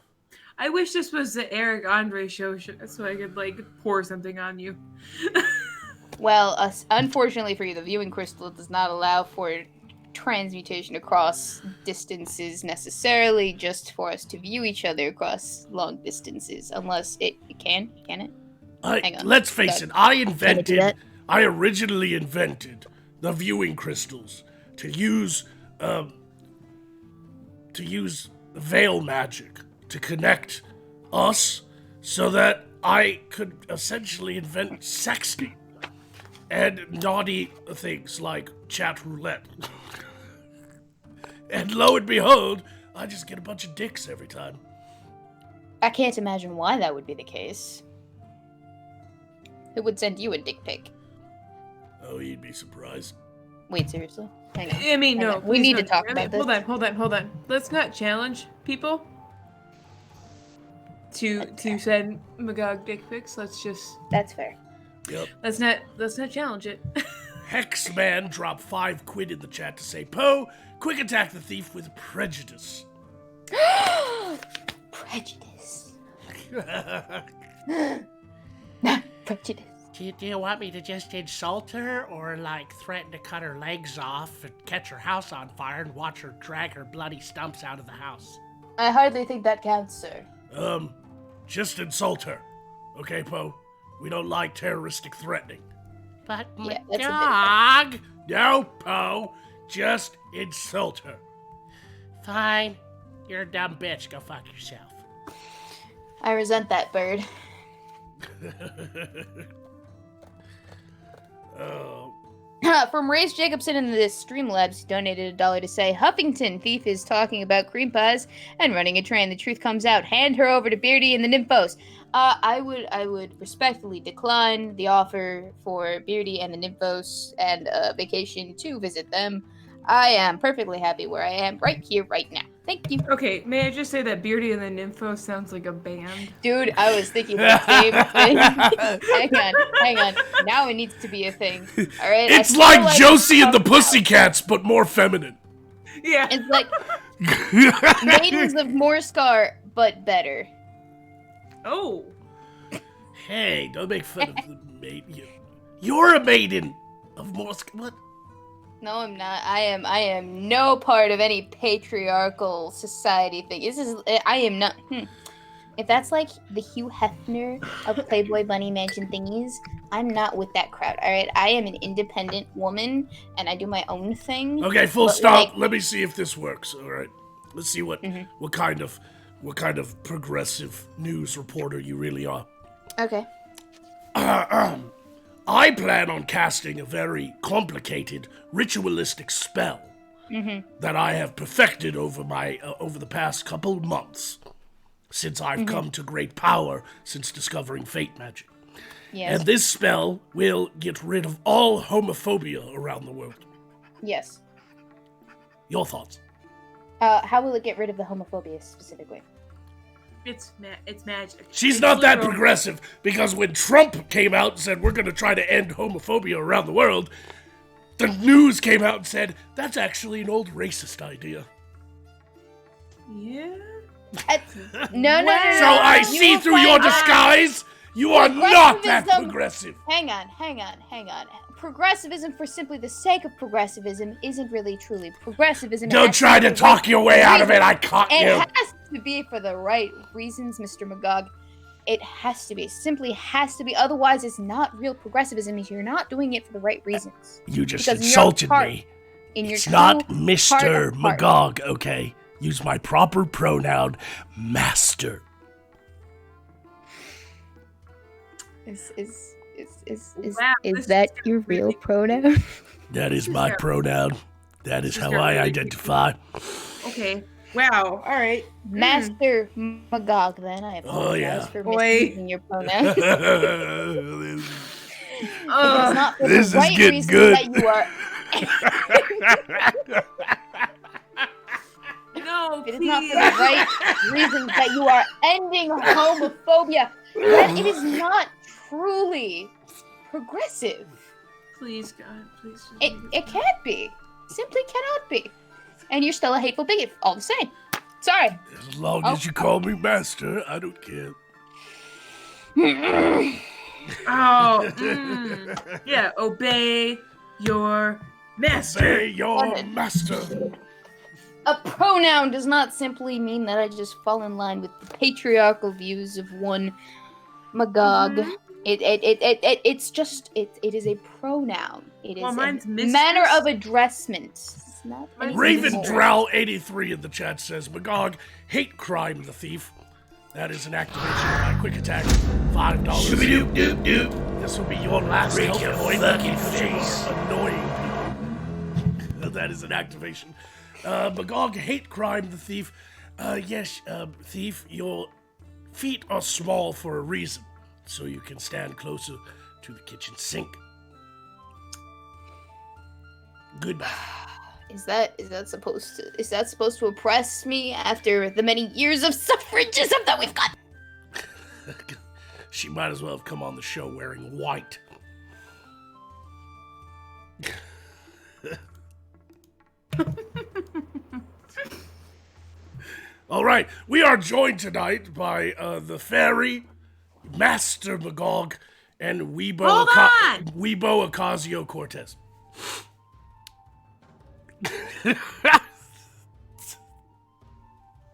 I wish this was the Eric Andre show so I could, like, pour something on you. Well, unfortunately for you, the viewing crystal does not allow for transmutation across distances necessarily, just for us to view each other across long distances, unless it can it? Hang on. Let's face it, Can it do that? I originally invented the viewing crystals to use veil magic to connect us so that I could essentially invent sexting and naughty things like chat roulette. And lo and behold, I just get a bunch of dicks every time. I can't imagine why that would be the case. Who would send you a dick pic? Oh, you'd be surprised. Wait, seriously? Hang on. I mean, Hang no. on. We please need to don't. talk I mean, about this. Hold on. Let's not challenge people to send Magog dick pics. Let's just That's fair. Yep. let's not challenge it. Hexman dropped 5 quid in the chat to say, Poe, quick attack the thief with prejudice. Prejudice. Prejudice. Do you want me to just insult her or, like, threaten to cut her legs off and catch her house on fire and watch her drag her bloody stumps out of the house? I hardly think that counts, sir. Just insult her. Okay, Poe? We don't like terroristic threatening. But, Yeah, that's a bit- Magog! No, Poe. Just insult her. Fine. You're a dumb bitch. Go fuck yourself. I resent that bird. Oh, From Race Jacobson in the Streamlabs, who donated $1 to say, Huffington Thief is talking about cream pies and running a train. The truth comes out. Hand her over to Beardy and the Nymphos. I would respectfully decline the offer for Beardy and the Nymphos and a vacation to visit them. I am perfectly happy where I am right here, right now. Thank you. Okay, may I just say that Beardy and the Nympho sounds like a band? Dude, I was thinking the same thing. hang on. Now it needs to be a thing. All right. I it's feel like Josie and the talked about- Pussycats, but more feminine. Yeah. It's like Maidens of Morscar, but better. Oh. Hey, don't make fun of the maiden. You're a maiden of Morse. What? No, I'm not. I am no part of any patriarchal society thing. I am not. If that's like the Hugh Hefner of Playboy Bunny Mansion thingies, I'm not with that crowd. All right, I am an independent woman, and I do my own thing. Okay, full but, stop. like- Let me see if this works. All right, let's see what kind of progressive news reporter you really are. Okay. I plan on casting a very complicated ritualistic spell that I have perfected over the past couple months, since I've come to great power since discovering fate magic. Yes. And this spell will get rid of all homophobia around the world. Yes. Your thoughts? How will it get rid of the homophobia specifically? It's magic. She's It's not that literal- progressive, because when Trump came out and said we're going to try to end homophobia around the world, the news came out and said that's actually an old racist idea. Yeah. No. So I You see will through your find out. disguise. You are not that Progressivism- progressive. Hang on. Progressivism for simply the sake of progressivism isn't really truly progressivism. It Don't has try be to for talk your way out of it. reasons. I caught It you. has to be for the right reasons, Mr. Magog. It has to be. It simply has to be. Otherwise, it's not real progressivism if you're not doing it for the right reasons. You just Because in your insulted heart- me. In your It's not true Mr. heart of hearts. Magog, okay? Use my proper pronoun, master. Is Wow, this is is that getting your real really- pronoun? That is This my got- pronoun. That is this how got I really identify. Okay. Wow. All right. Master Magog, then. I apologize Oh, yeah. for Boy. misusing your pronoun. It is Ugh. not for This is the right getting reason good. that you are. No, It is please. not for the right reasons that you are ending homophobia. That it is not truly progressive. Please, God, please. just It leave it can't be. Simply cannot be. And you're still a hateful bigot, all the same. Sorry. As long Oh. as you call me master, I don't care. Oh, yeah. Obey your master. Say your Listen. master. A pronoun does not simply mean that I just fall in line with the patriarchal views of one Magog. Mhm. It's just it is a pronoun. It is Well, mine's a mistress. manner of addressment. It's not Mine's anything Raven more. Drow 83 in the chat says, Magog, hate crime the thief. That is an activation of my quick attack. $5. This will be your last health point because you are annoying people. That is an activation. Magog, hate crime the thief. Yes, thief, your feet are small for a reason, so you can stand closer to the kitchen sink. Goodbye. Is that supposed to oppress me after the many years of suffragism that we've got? She might as well have come on the show wearing white. All right, we are joined tonight by the fairy, Master Magog, and Weebo Hold on! Ocasio-Cortez.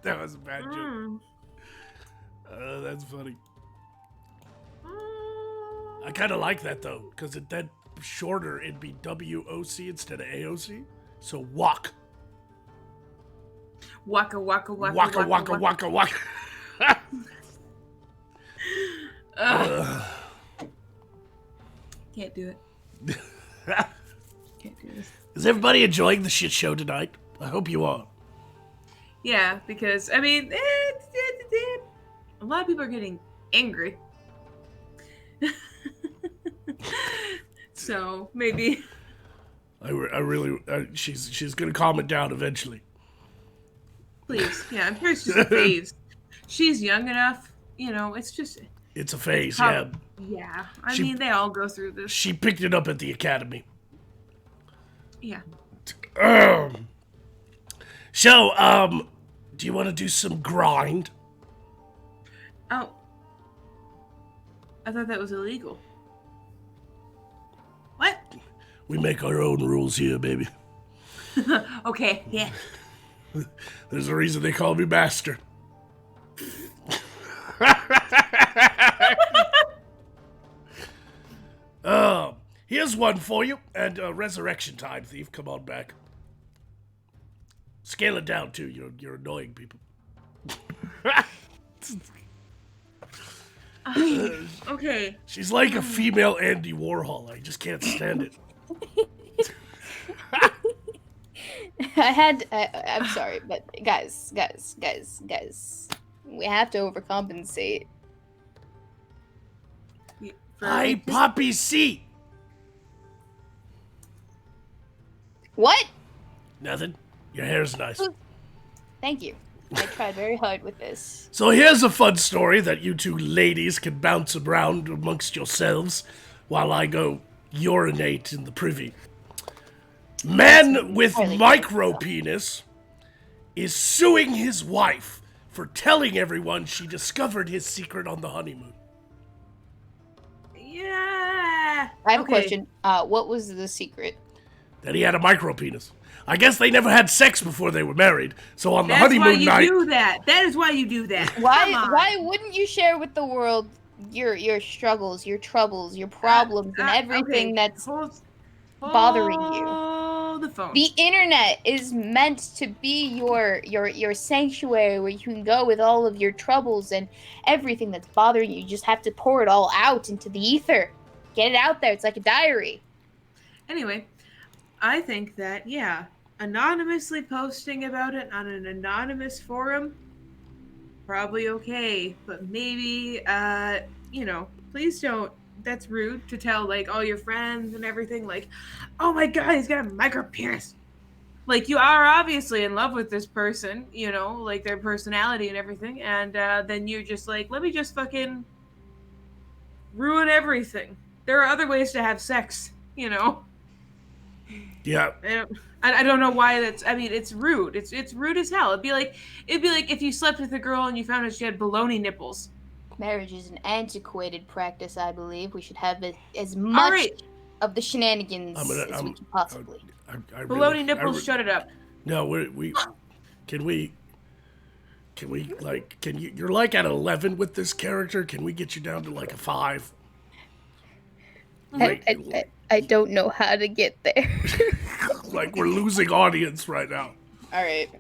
That was a bad joke. Mm. That's funny. I kind of like that though, because that shorter it'd be WOC instead of AOC. So walk, Waka waka waka waka waka waka waka. Ugh. Can't do it. Can't do this. Is everybody enjoying the shit show tonight? I hope you are. Yeah, because I mean, a lot of people are getting angry. So maybe. I really, she's gonna calm it down eventually. Please, yeah, I'm sure it's just a phase. She's young enough, you know. It's just, It's a phase, yeah. yeah. I She- mean, they all go through this. She picked it up at the academy. Yeah. So, do you want to do some grind? Oh, I thought that was illegal. What? We make our own rules here, baby. Okay, yeah. There's a reason they call me master. here's one for you. And resurrection time, thief. Come on back. Scale it down, too. You're annoying people. Okay. She's like a female Andy Warhol. I just can't stand it. I'm sorry, but guys, we have to overcompensate. Hi, Poppy C. What? Nothing. Your hair's nice. Thank you. I tried very hard with this. So here's a fun story that you two ladies can bounce around amongst yourselves while I go urinate in the privy. Man with micro penis is suing his wife for telling everyone she discovered his secret on the honeymoon. Yeah. I have a question. What was the secret? That he had a micro penis. I guess they never had sex before they were married, so on the That's why honeymoon you night... do that. That is why you do that. Come on. Why wouldn't you share with the world your struggles, your troubles, your problems, and everything okay. that's bothering you? Hold the phone. The internet is meant to be your sanctuary where you can go with all of your troubles and everything that's bothering you. You just have to pour it all out into the ether. Get it out there. It's like a diary. Anyway, I think that, yeah, anonymously posting about it on an anonymous forum, probably okay. But maybe, please don't. That's rude to tell, like, all your friends and everything, like, oh my god, he's got a micro penis. Like, you are obviously in love with this person, like their personality and everything, and then you're just like, let me just fucking ruin everything. There are other ways to have sex, Yeah. I don't know why that's. I mean, it's rude. It's rude as hell. It'd be like if you slept with a girl and you found out she had baloney nipples. Marriage is an antiquated practice, I believe. We should have as much of the shenanigans as we can possibly. Baloney nipples, shut it up. No, you're like at 11 with this character. Can we get you down to like a 5? I don't know how to get there. Like we're losing audience right now. All right.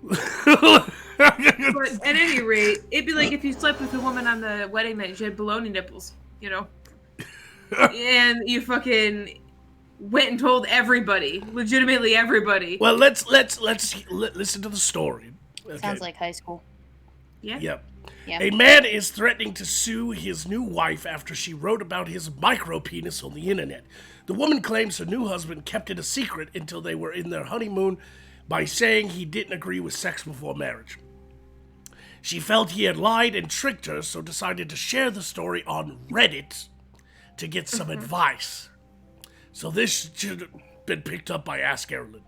But at any rate, it'd be like if you slept with a woman on the wedding night and she had baloney nipples, and you fucking went and told everybody, legitimately everybody. Well, let's listen to the story. Okay. Sounds like high school. Yeah. Yep. Yeah. A man is threatening to sue his new wife after she wrote about his micro penis on the internet. The woman claims her new husband kept it a secret until they were in their honeymoon by saying he didn't agree with sex before marriage. She felt he had lied and tricked her, so decided to share the story on Reddit to get some advice. So this should have been picked up by Ask Erlen.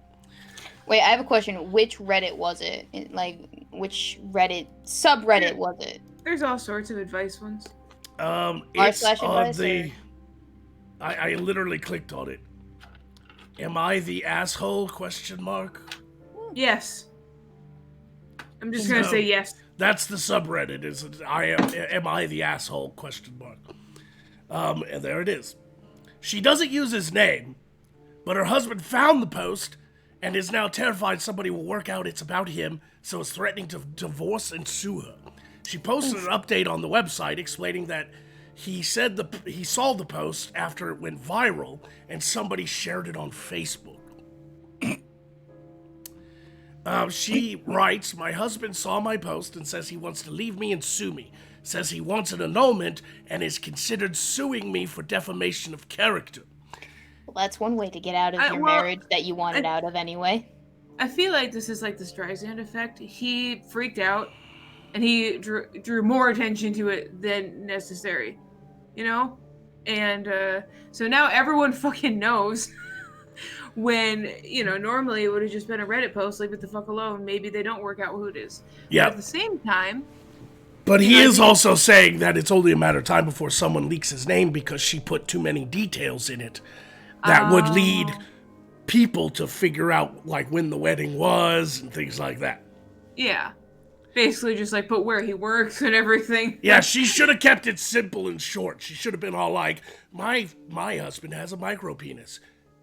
Wait, I have a question. Which Reddit was it? Which Reddit subreddit was it? There's all sorts of advice ones. It's on advice, the... I literally clicked on it. Am I the asshole? ? Yes. I'm just gonna say yes. That's the subreddit. Am I the asshole ? And there it is. She doesn't use his name, but her husband found the post and is now terrified somebody will work out it's about him, so is threatening to divorce and sue her. She posted an update on the website explaining that he said he saw the post after it went viral and somebody shared it on Facebook. She writes, my husband saw my post and says he wants to leave me and sue me. Says he wants an annulment and is considered suing me for defamation of character. Well, that's one way to get out of your marriage that you wanted out of anyway. I feel like this is like the Streisand effect. He freaked out and he drew more attention to it than necessary, And so now everyone fucking knows. When, normally it would have just been a Reddit post, like, what the fuck alone, maybe they don't work out who it is. Yeah. But at the same time... But he is also saying that it's only a matter of time before someone leaks his name because she put too many details in it that would lead people to figure out, like, when the wedding was and things like that. Yeah. Basically, just like put where he works and everything. Yeah, she should have kept it simple and short. She should have been all like, my husband has a micro penis.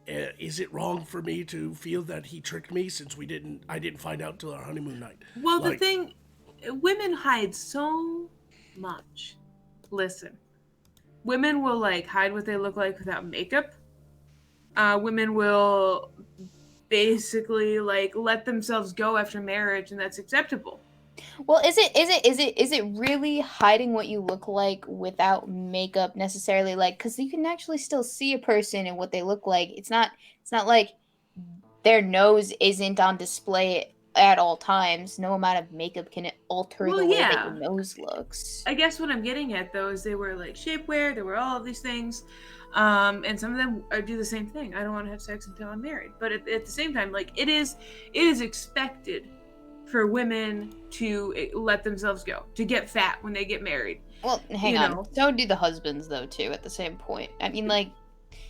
Is it wrong for me to feel that he tricked me since I didn't find out till our honeymoon night? Well, Like, the thing, women hide so much. Listen, women will like hide what they look like without makeup. Women will basically like let themselves go after marriage, and that's acceptable. Well, is it really hiding what you look like without makeup necessarily? Like, because you can actually still see a person and what they look like. It's not like their nose isn't on display at all times. No amount of makeup can alter Well, the way that yeah. your nose looks. I guess what I'm getting at though is they wear like shapewear, they wear all of these things, and some of them do the same thing. I don't want to have sex until I'm married, but at the same time, like it is expected for women to let themselves go, to get fat when they get married. Well, hang You on. know. So do the husbands though too. At the same point, I mean, like.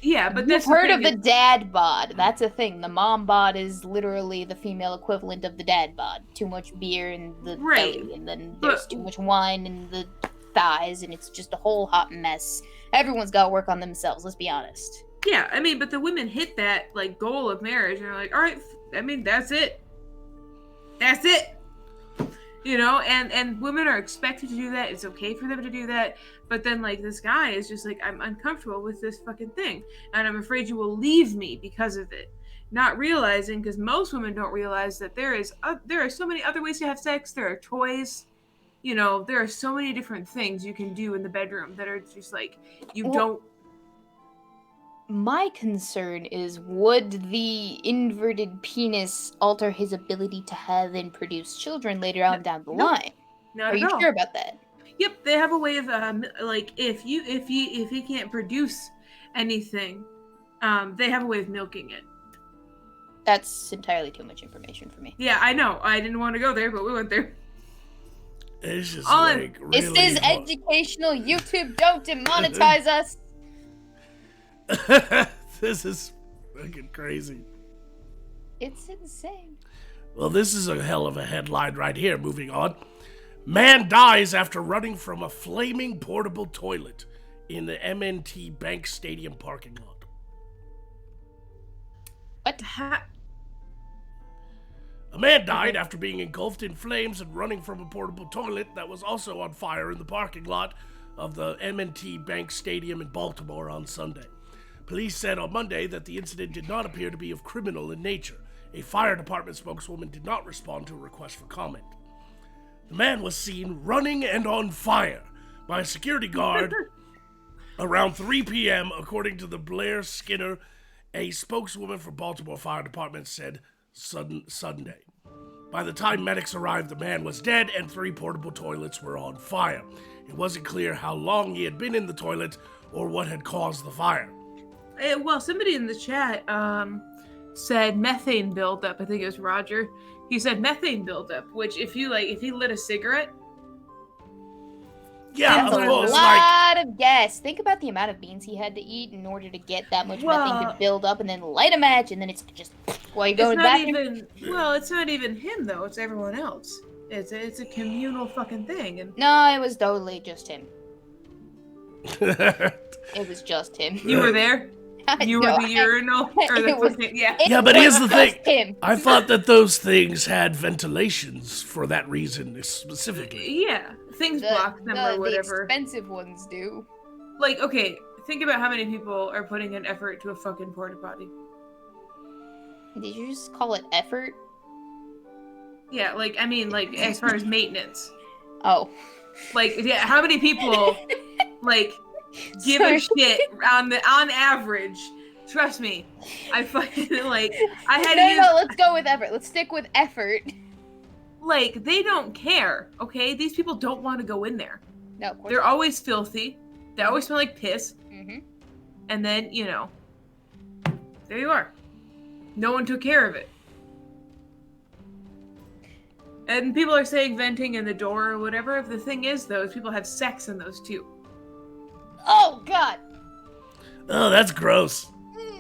Yeah, but You've that's heard of thing the is- dad bod. That's a thing. The mom bod is literally the female equivalent of the dad bod. Too much beer in the Right. belly, and then But- there's too much wine in the thighs, and it's just a whole hot mess. Everyone's got to work on themselves, let's be honest. Yeah, I mean, but the women hit that like goal of marriage, and they're like, all right, I mean, that's it. That's it. You know, and women are expected to do that. It's okay for them to do that. But then, like, this guy is just like, I'm uncomfortable with this fucking thing, and I'm afraid you will leave me because of it. Not realizing, because most women don't realize that there are so many other ways to have sex. There are toys. You know, there are so many different things you can do in the bedroom that are just like you Well, don't. My concern is, would the inverted penis alter his ability to have and produce children later on down the Nope. line? Not Are at you all. sure about that? Yep, they have a way of like if he can't produce anything, they have a way of milking it. That's entirely too much information for me. Yeah, I know. I didn't want to go there, but we went there. it's just All like really This is hard. educational. YouTube, don't demonetize us. This is fucking crazy. It's insane. Well, this is a hell of a headline right here. Moving on. Man dies after running from a flaming portable toilet in the M&T Bank Stadium parking lot. What? A man died after being engulfed in flames and running from a portable toilet that was also on fire in the parking lot of the M&T Bank Stadium in Baltimore on Sunday. Police said on Monday that the incident did not appear to be of criminal in nature. A fire department spokeswoman did not respond to a request for comment. The man was seen running and on fire by a security guard around 3 p.m., according to the Blair Skinner, a spokeswoman for Baltimore Fire Department, said Sunday. By the time medics arrived, the man was dead and 3 portable toilets were on fire. It wasn't clear how long he had been in the toilet or what had caused the fire. Well, somebody in the chat said methane buildup. I think it was Roger. He said methane buildup, which if he lit a cigarette. Yeah, That's of a course, like, lot of gas. Think about the amount of beans he had to eat in order to get that much methane to Well- build up, and then light a match, and then it's just while you go It's in the not bathroom. even. Well, it's not even him though. It's everyone else. It's a communal fucking thing, and No, it was totally just him. It was just him. you were there. You No, were the urinal or the it was- fucking yeah. Yeah, but here's the thing. just him. I thought that those things had ventilations for that reason specifically. Yeah, things block them or The whatever. expensive ones do. Like, okay, think about how many people are putting an effort to a fucking porta potty. Did you just call it effort? Yeah, like I mean, like as far as maintenance, Oh. like yeah, how many people like give a shit on average? Trust me, I fucking like I had to use No, let's go with effort. Let's stick with effort. like they don't care. Okay, these people don't want to go in there. No, of course. They're always filthy. They always smell like piss. Mm-hmm. And then, you know, there you are. No one took care of it. And people are saying venting in the door or whatever. The thing is, though, is people have sex in those too. Oh God! Oh, that's gross.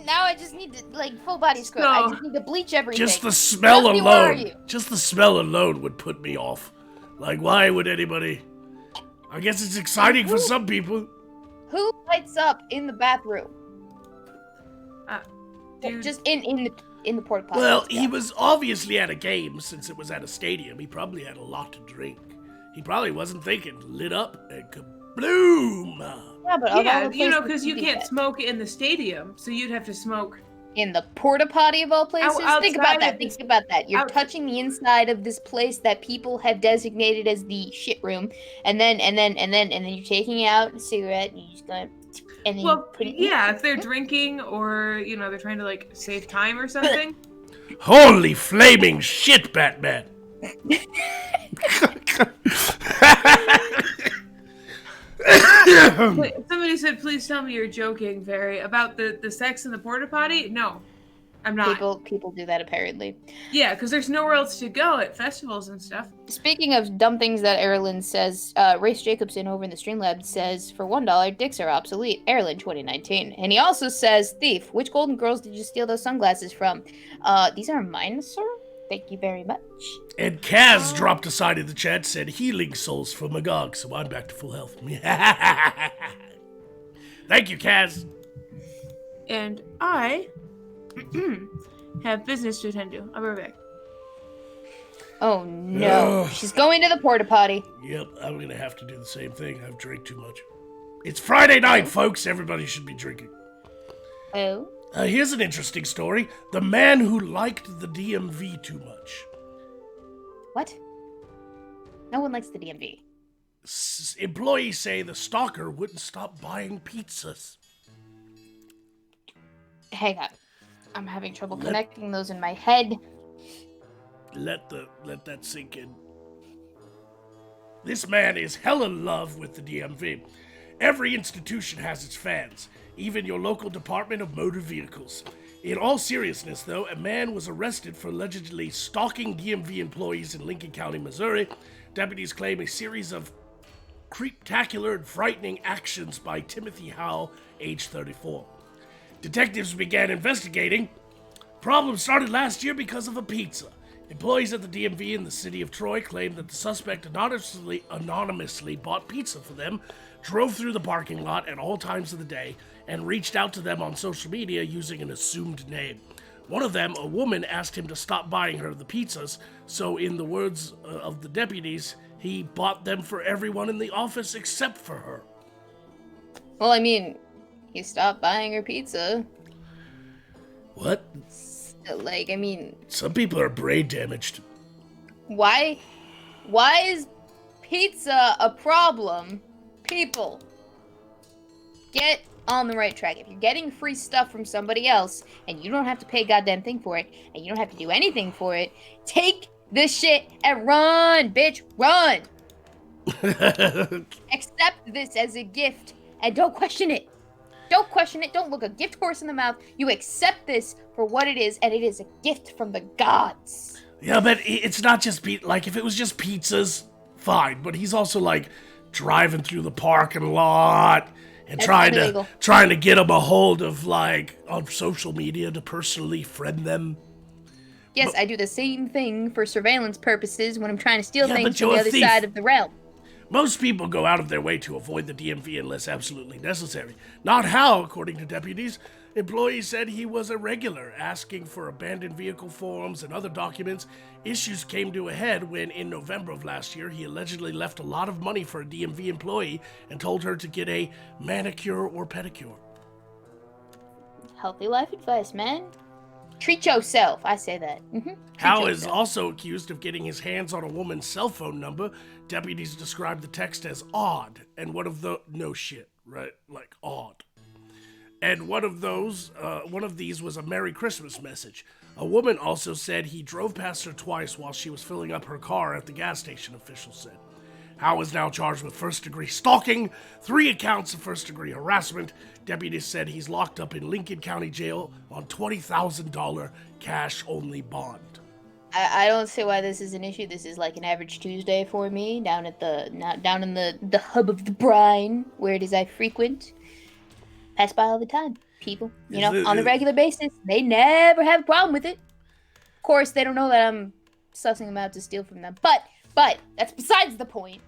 Now I just need to full body scrub. I So- just need to bleach everything. Just the smell Trust me, where are alone. you? Just the smell alone would put me off. Like, why would anybody? I guess it's exciting for some people. Who lights up in the bathroom? Dude. Just in the porta potty. Well, let's go. he was obviously at a game since it was at a stadium. He probably had a lot to drink. He probably wasn't thinking. Lit up and kabloom! Yeah, but of all the you know, places because to you do can't that. smoke in the stadium, so you'd have to smoke. In the porta potty of all places. Think about outside that. of Think this- about that. You're out- touching the inside of this place that people have designated as the shit room, and then you're taking out a cigarette and you're just going, and then you Well, put it. yeah, if they're drinking or they're trying to like save time or something. Holy flaming shit, Batman! Wait, somebody said, "Please tell me you're joking, Barry, about the sex in the porta potty." No, I'm not. People do that apparently. Yeah, because there's nowhere else to go at festivals and stuff. Speaking of dumb things that Erlen says, Race Jacobson over in the Streamlab says, for $1, dicks are obsolete. Erlen 2019. And he also says, thief, which Golden Girls did you steal those sunglasses from? These are mine, sir. Thank you very much. And Kaz dropped a sign in the chat, said healing souls for Magog, so I'm back to full health. Thank you, Kaz. And I have business to attend to. I'll be right back. Oh no. Ugh. She's going to the porta potty. Yep, I'm gonna have to do the same thing. I've drank too much. It's Friday night, folks. Everybody should be drinking. Oh? Here's an interesting story. The man who liked the DMV too much. What? No one likes the DMV. Employees say the stalker wouldn't stop buying pizzas. Hang on. I'm having trouble connecting those in my head. Let that sink in. This man is hella in love with the DMV. Every institution has its fans, even your local Department of Motor Vehicles. In all seriousness, though, a man was arrested for allegedly stalking DMV employees in Lincoln County, Missouri. Deputies claim a series of creeptacular and frightening actions by Timothy Howell, age 34. Detectives began investigating. Problem started last year because of a pizza. Employees at the DMV in the city of Troy claimed that the suspect anonymously bought pizza for them, drove through the parking lot at all times of the day, and reached out to them on social media using an assumed name. One of them, a woman, asked him to stop buying her the pizzas, so in the words of the deputies, he bought them for everyone in the office except for her. Well, I mean, he stopped buying her pizza. What? Like, I mean, Some people are brain damaged. why is pizza a problem? People, get on the right track. If you're getting free stuff from somebody else and you don't have to pay a goddamn thing for it and you don't have to do anything for it, take this shit and run, bitch, run. Accept this as a gift and don't question it. Don't question it. Don't look a gift horse in the mouth. You accept this for what it is, and it is a gift from the gods. Yeah, but it's not just like if it was just pizzas, fine. But he's also like driving through the parking lot and That's trying illegal. to get them a hold of like on social media to personally friend them. Yes, I do the same thing for surveillance purposes when I'm trying to steal Yeah, things but from you're the a other thief. side of the realm. Most people go out of their way to avoid the DMV unless absolutely necessary. Not how, according to deputies. Employees said he was irregular, asking for abandoned vehicle forms and other documents. Issues came to a head when, in November of last year, he allegedly left a lot of money for a DMV employee and told her to get a manicure or pedicure. Healthy life advice, man. Treat yourself. I say that. Howe is also accused of getting his hands on a woman's cell phone number. Deputies described the text as odd, and one of the no shit, right? Like odd. And one of these was a Merry Christmas message. A woman also said he drove past her twice while she was filling up her car at the gas station, officials said. Howe is now charged with first-degree stalking, 3 accounts of first-degree harassment. Deputies said he's locked up in Lincoln County Jail on $20,000 cash-only bond. I don't see why this is an issue. This is like an average Tuesday for me down in the hub of the brine where it is I frequent. Pass by all the time, people. You know, on a regular basis. They never have a problem with it. Of course, they don't know that I'm sussing them out to steal from them. But But that's besides the point.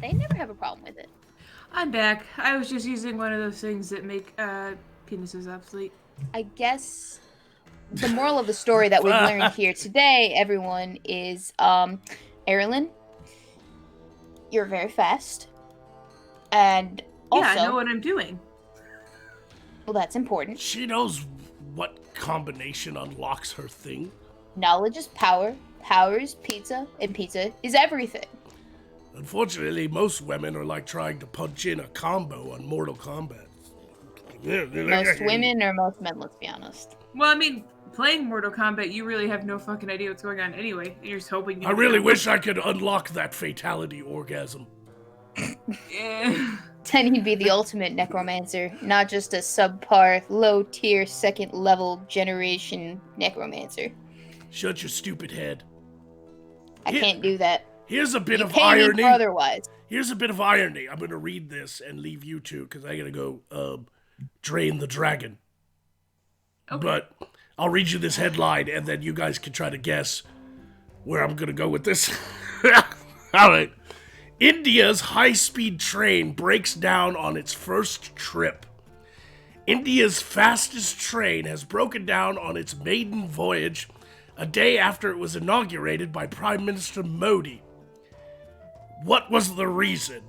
They never have a problem with it. I'm back. I was just using one of those things that make penises obsolete. I guess the moral of the story that we've learned here today, everyone, is Erilyn, you're very fast. And also, Yeah, I know what I'm doing. well, that's important. She knows what combination unlocks her thing. Knowledge is power. Power is pizza, and pizza is everything. Unfortunately, most women are like trying to punch in a combo on Mortal Kombat. Most women or most men, let's be honest. Well, I mean, playing Mortal Kombat, you really have no fucking idea what's going on anyway. You're just hoping you I really wish I could unlock that fatality orgasm. Yeah. Then he'd be the ultimate necromancer, not just a subpar, low-tier, second-level generation necromancer. Shut your stupid head. I can't do that. Here's a bit You of pay me irony. for otherwise. Here's a bit of irony. I'm gonna read this and leave you two because I gotta go drain the dragon. Okay. But I'll read you this headline and then you guys can try to guess where I'm gonna go with this. All right. India's high-speed train breaks down on its first trip. India's fastest train has broken down on its maiden voyage a day after it was inaugurated by Prime Minister Modi. What was the reason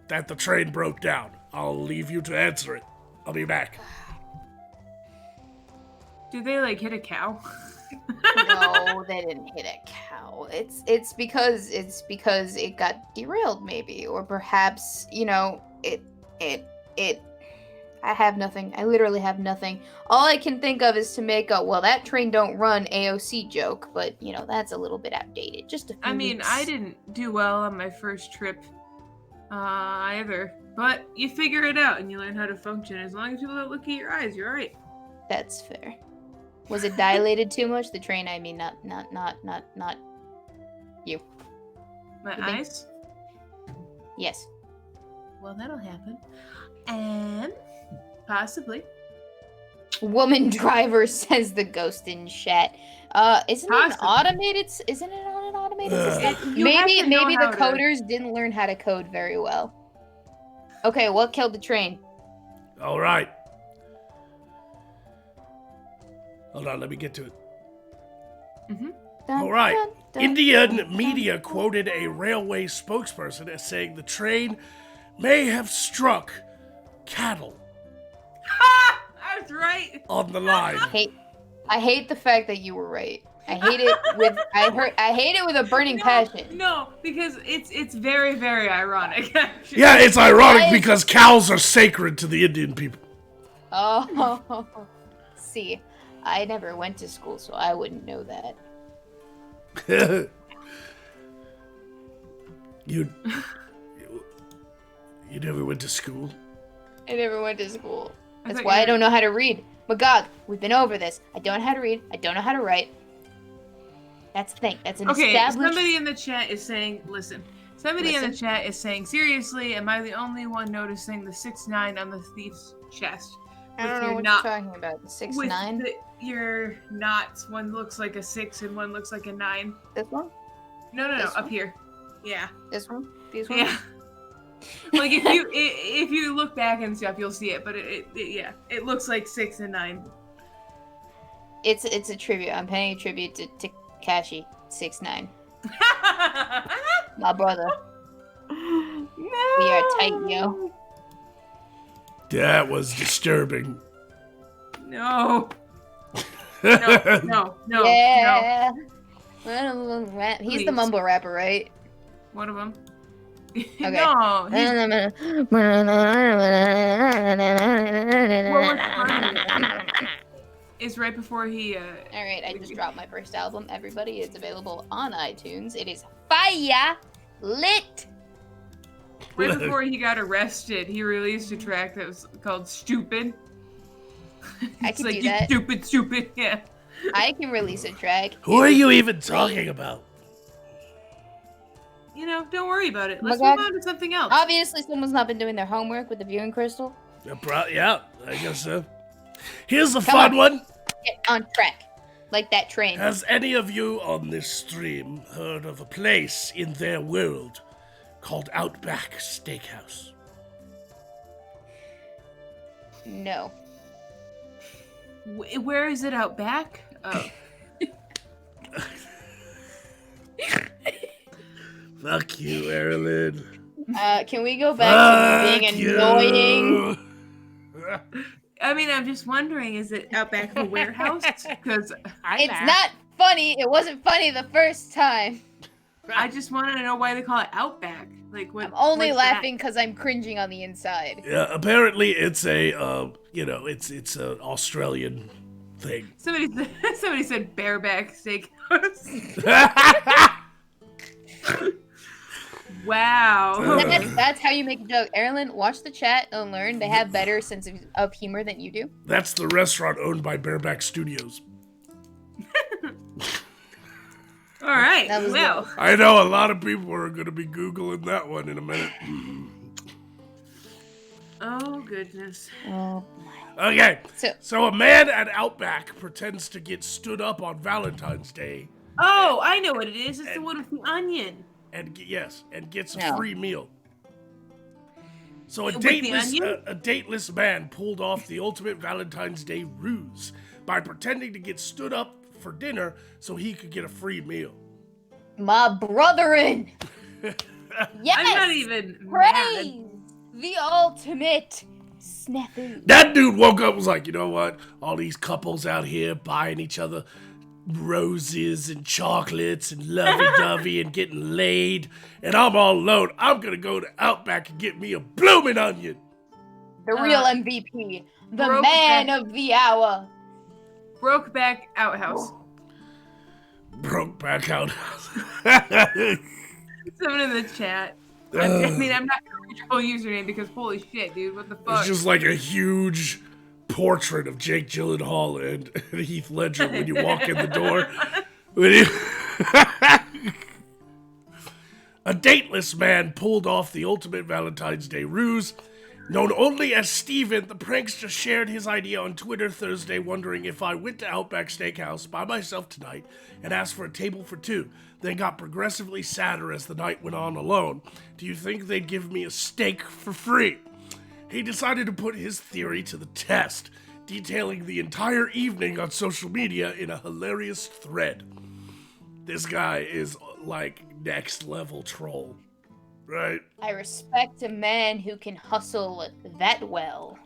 that the train broke down? I'll leave you to answer it. I'll be back. Did they, like, hit a cow? No, they didn't hit a cow. It's because it got derailed, maybe, or perhaps it. I have nothing. I literally have nothing. All I can think of is to make a well, that train don't run AOC joke, but that's a little bit outdated. Just a few I mean, weeks. I didn't do well on my first trip either. But you figure it out and you learn how to function. As long as people don't look at your eyes, you're alright. That's fair. Was it dilated too much? The train, I mean, not you. My You think- eyes? Yes. Well, that'll happen. And possibly. Woman driver says the ghost in chat. Isn't it an Possibly. automated? Isn't it on an automated system? You have Maybe to know the how to- coders didn't learn how to code very well. Okay, what killed the train? All right. Hold on, let me get to it. Dun, All right. dun, dun, Indian dun, media dun. quoted a railway spokesperson as saying the train may have struck cattle Ha! I was right. on the line. I hate the fact that you were right. I hate it with I hate it with a burning passion. No, because it's very, very ironic, actually. Yeah, it's ironic Why is- because cows are sacred to the Indian people. Oh, see, I never went to school, so I wouldn't know that. You never went to school? I never went to school. I That's thought why you I were- don't know how to read. Magog, we've been over this. I don't know how to read. I don't know how to write. That's the thing. That's an Okay, established. somebody in the chat is saying, listen. Somebody in the Listen. chat is saying, seriously, am I the only one noticing the 6'9" on the thief's chest? I don't With know your what knot- you're talking about. With 6'9". your knots, one looks like a 6 and one looks like a 9. This one. No, This up one? here. Yeah, This one. These ones. yeah. Like if you look back and stuff, you'll see it. But it looks like 6 and 9. It's a tribute. I'm paying a tribute to Takashi 6'9". My brother. No. We are tight, yo. That was disturbing. No. No. Yeah. Rap. He's Please. the mumble rapper, right? One of them. Okay. No. It's right before he. All right, I just dropped my first album. Everybody, it's available on iTunes. It is fire lit. Right before he got arrested, he released a track that was called "Stupid." I It's can like do you that. stupid. Yeah. I can release a track. Who are you even talking about? You know, don't worry about it. Let's my move God. on to something else. Obviously, someone's not been doing their homework with the viewing crystal. Yeah, I guess so. Here's a Come fun on. one. Get on track. like that train. Has any of you on this stream heard of a place in their world called Outback Steakhouse? No. Where is it out back? Oh. Fuck you, Erilyn. Can we go back to being you. annoying? I mean, I'm just wondering, is it out back of a warehouse? Because It's not funny. It wasn't funny the first time. I just wanted to know why they call it Outback. Like, what? I'm only what's that? laughing because I'm cringing on the inside. Yeah, apparently it's a, it's an Australian thing. Somebody said bareback steakhouse. Wow. That's how you make a joke. Erilyn, watch the chat and learn. They have better sense of humor than you do. That's the restaurant owned by Bareback Studios. All right. That was Well, I know a lot of people are going to be Googling that one in a minute. oh goodness. Oh. Okay, So- so a man at Outback pretends to get stood up on Valentine's Day Oh, I know what it is. It's the one with the onion. and gets a No. free meal. So With the onion? a dateless man pulled off the ultimate Valentine's Day ruse by pretending to get stood up for dinner so he could get a free meal. My brotherin! Yes! I'm not even mad. Praise! The ultimate snafu. That dude woke up and was like, you know what? All these couples out here buying each other roses and chocolates and lovey-dovey and getting laid, and I'm all alone. I'm gonna go to Outback and get me a blooming onion. The real MVP. The Brokeback- man of the hour. Brokeback Outhouse. Broke back out. Someone in the chat. I mean, I'm not gonna reach your whole username because holy shit, dude, what the fuck? It's just like a huge portrait of Jake Gyllenhaal and Heath Ledger when you walk in the door. A dateless man pulled off the ultimate Valentine's Day ruse. Known only as Steven, the prankster shared his idea on Twitter Thursday, wondering if I went to Outback Steakhouse by myself tonight and asked for a table for two, then got progressively sadder as the night went on alone. Do you think they'd give me a steak for free? He decided to put his theory to the test, detailing the entire evening on social media in a hilarious thread. This guy is like next level troll, right? I respect a man who can hustle that well.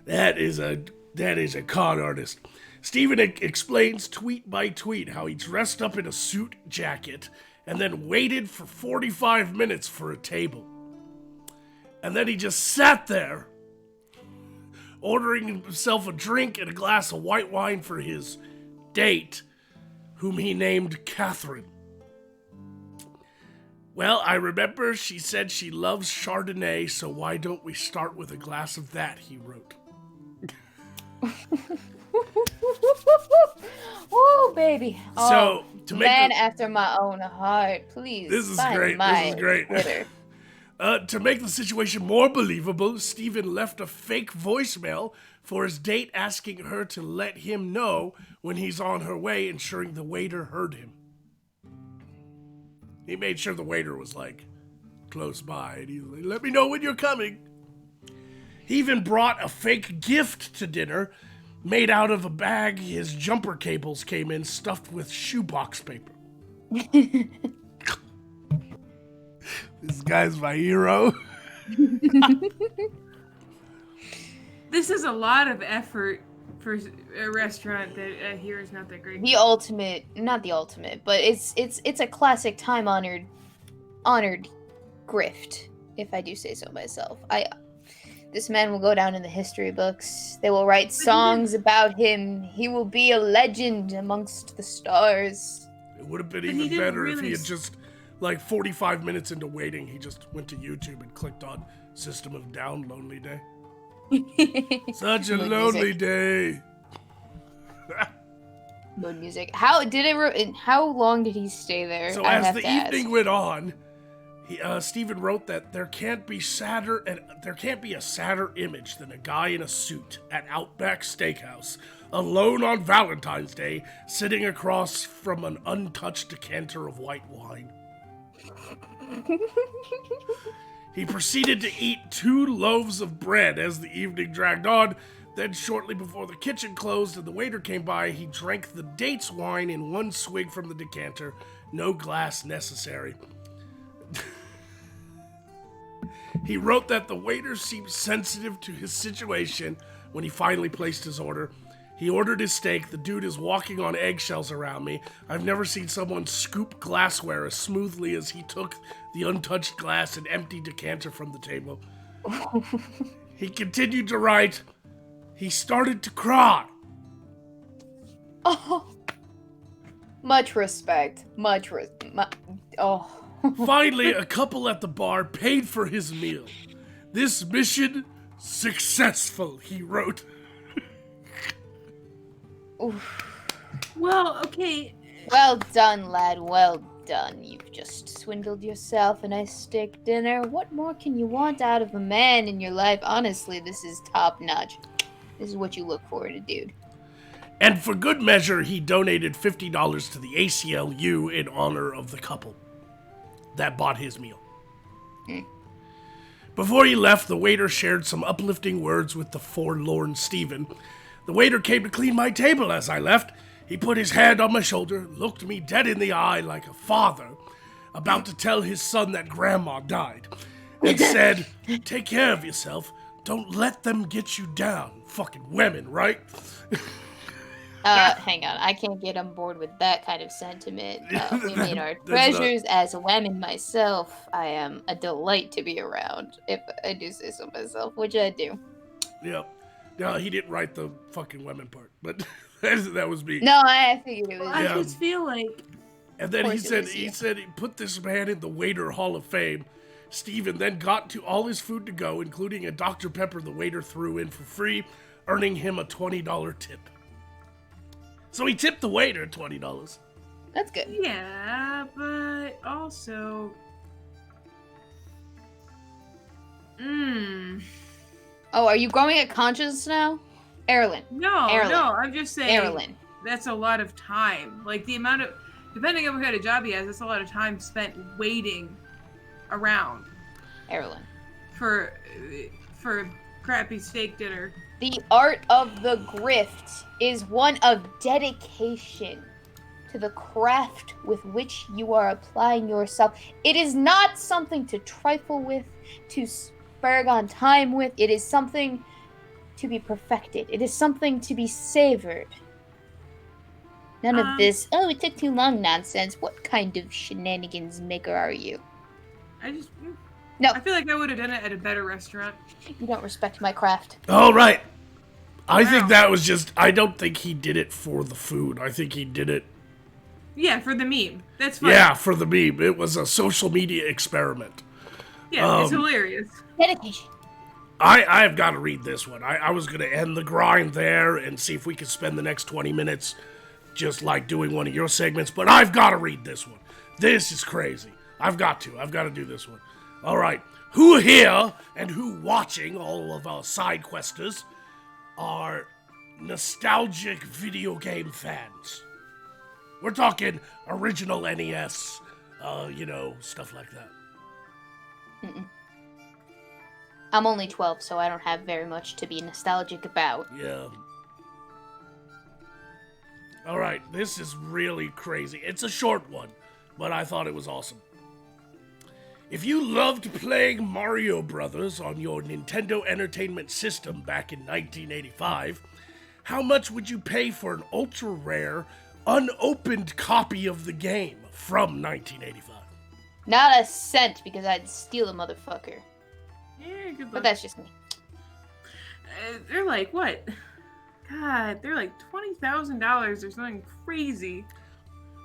That is a con artist. Steven explains tweet by tweet how he dressed up in a suit jacket and then waited for 45 minutes for a table. And then he just sat there, ordering himself a drink and a glass of white wine for his date, whom he named Catherine. Well, I remember she said she loves Chardonnay, so why don't we start with a glass of that, he wrote. Woo, baby. So, to make man the- after my own heart, please. This is find great, my this is great. Twitter. To make the situation more believable, Steven left a fake voicemail for his date asking her to let him know when he's on her way, ensuring the waiter heard him. He made sure the waiter was, like, close by, and he was like, let me know when you're coming. He even brought a fake gift to dinner, made out of a bag his jumper cables came in, stuffed with shoebox paper. This guy's my hero. This is a lot of effort for a restaurant that I hear is not that great. The ultimate, not the ultimate, but it's a classic time honored grift, if I do say so myself. This man will go down in the history books. They will write songs about him. He will be a legend amongst the stars. It would have been But he even didn't better if he really had just, like, 45 minutes into waiting, he just went to YouTube and clicked on System of Down Lonely Day. Such a Mood lonely music. day. Mood music. How long did he stay there? So I as have the to ask. evening went on, Steven wrote that there can't be a sadder image than a guy in a suit at Outback Steakhouse, alone on Valentine's Day, sitting across from an untouched decanter of white wine. He proceeded to eat 2 loaves of bread as the evening dragged on. Then, shortly before the kitchen closed and the waiter came by, he drank the dates wine in 1 swig from the decanter, no glass necessary. He wrote that the waiter seemed sensitive to his situation when he finally placed his order. He ordered his steak. The dude is walking on eggshells around me. I've never seen someone scoop glassware as smoothly as he took the untouched glass and empty decanter from the table. He continued to write, he started to cry. Oh. Much respect. Oh. Finally, a couple at the bar paid for his meal. This mission successful, he wrote. Well, okay. Well done, lad. Well done. You've just swindled yourself a nice steak dinner. What more can you want out of a man in your life? Honestly, this is top notch. This is what you look for in a dude. And for good measure, he donated $50 to the ACLU in honor of the couple that bought his meal. Before he left, the waiter shared some uplifting words with the forlorn Stephen. The waiter came to clean my table as I left. He put his hand on my shoulder, looked me dead in the eye like a father about to tell his son that grandma died, and said, take care of yourself. Don't let them get you down. Fucking women, right? Hang on. I can't get on board with that kind of sentiment. Women are treasures. As a woman myself, I am a delight to be around, if I do say so myself, which I do. Yeah. No, he didn't write the fucking women part, but that was me. No, I figured it was. I just feel like. And then he said he put this man in the Waiter Hall of Fame. Steven then got to all his food to go, including a Dr. Pepper the waiter threw in for free, earning him a $20 tip. So he tipped the waiter $20. That's good. Yeah, but also. Oh, are you growing a conscience now? Erlen. No, I'm just saying. Erlen. That's a lot of time. Like, the amount of. Depending on what kind of job he has, that's a lot of time spent waiting around. Erlen. For crappy steak dinner. The art of the grift is one of dedication to the craft with which you are applying yourself. It is not something to trifle with, to spurg on time with. It is something to be perfected. It is something to be savored. None of this, oh, it took too long nonsense. What kind of shenanigans maker are you? No. I feel like I would have done it at a better restaurant. You don't respect my craft. All right. I think that was just, I don't think he did it for the food. I think he did it. Yeah, for the meme. That's fine. Yeah, for the meme. It was a social media experiment. Yeah, it's hilarious. Dedication. I have got to read this one. I was going to end the grind there and see if we could spend the next 20 minutes just like doing one of your segments, but I've got to read this one. This is crazy. I've got to do this one. All right. Who here and who watching, all of our side questers, are nostalgic video game fans? We're talking original NES, stuff like that. Mm-mm. I'm only 12, so I don't have very much to be nostalgic about. Yeah. All right, this is really crazy. It's a short one, but I thought it was awesome. If you loved playing Mario Brothers on your Nintendo Entertainment System back in 1985, how much would you pay for an ultra-rare, unopened copy of the game from 1985? Not a cent, because I'd steal a motherfucker. Yeah, good luck. But that's just me. They're like, what? God, they're like $20,000 or something crazy.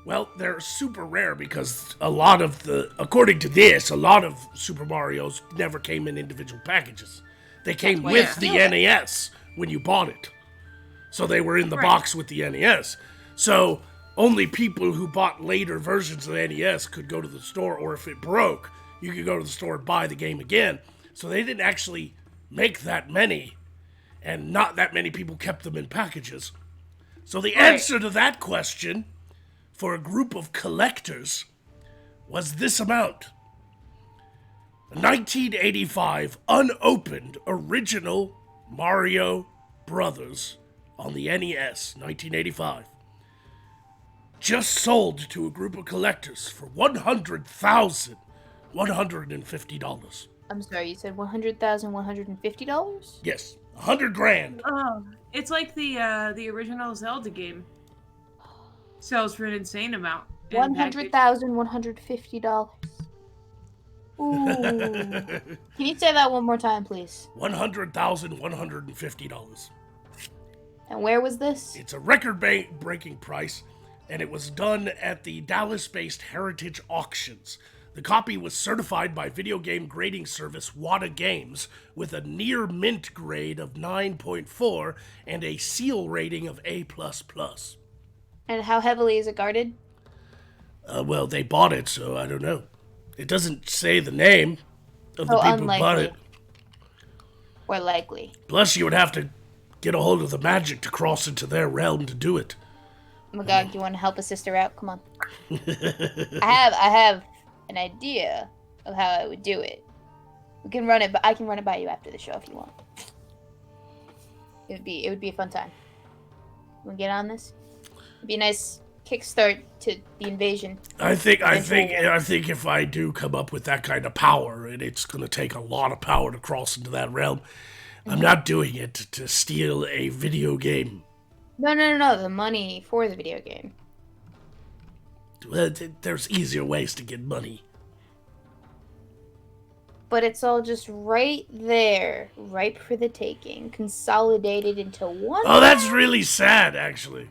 Well, they're super rare because according to this, a lot of Super Marios never came in individual packages. They came with the NES when you bought it. So they were in the box with the NES. So only people who bought later versions of the NES could go to the store, or if it broke, you could go to the store and buy the game again. So they didn't actually make that many, and not that many people kept them in packages. So the answer to that question for a group of collectors was this amount. 1985 unopened original Mario Brothers on the NES, 1985. Just sold to a group of collectors for $100,150. I'm sorry, you said $100,150? Yes, $100,000. Oh, it's like the original Zelda game. Sells for an insane amount. in package. $100,150. Ooh. Can you say that one more time, please? $100,150. And where was this? It's a record-breaking price, and it was done at the Dallas-based Heritage Auctions. The copy was certified by video game grading service Wata Games with a near mint grade of 9.4 and a seal rating of A++. And how heavily is it guarded? Well, they bought it, so I don't know. It doesn't say the name of the people who bought it. Or likely. Plus, you would have to get a hold of the magic to cross into their realm to do it. Magog, you want to help a sister out? Come on. I have an idea of how I would do it. We can run it, but I can run it by you after the show if you want. It would be a fun time. We'll get on this. It'd be a nice kickstart to the invasion. I think if I do come up with that kind of power, and it's going to take a lot of power to cross into that realm, I'm not doing it to steal a video game. No. The money for the video game. Well, there's easier ways to get money. But it's all just right there, ripe for the taking, consolidated into one. Oh, that's really sad, actually.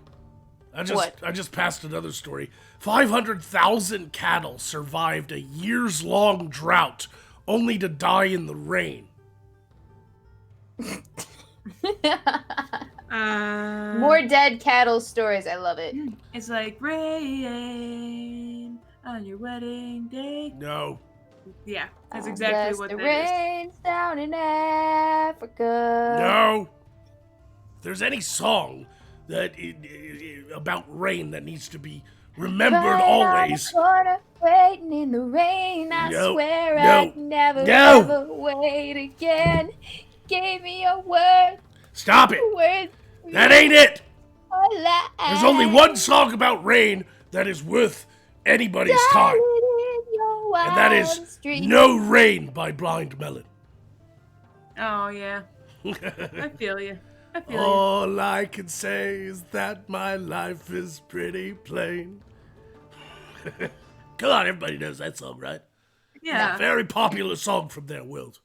What? I just passed another story. 500,000 cattle survived a years-long drought, only to die in the rain. More dead cattle stories. I love it. It's like rain on your wedding day. No. Yeah, that's exactly what the that rains down in Africa. No. If there's any song that about rain that needs to be remembered Right always. on the corner, waiting in the rain. I swear I'd never ever wait again. Gave me a word. Stop it. Word. That ain't it. Alive. There's only one song about rain that is worth anybody's time. And that is No Rain by Blind Melon. Oh, yeah. I feel you. All I can say is that my life is pretty plain. Come on, everybody knows that song, right? Yeah. Very popular song from their world.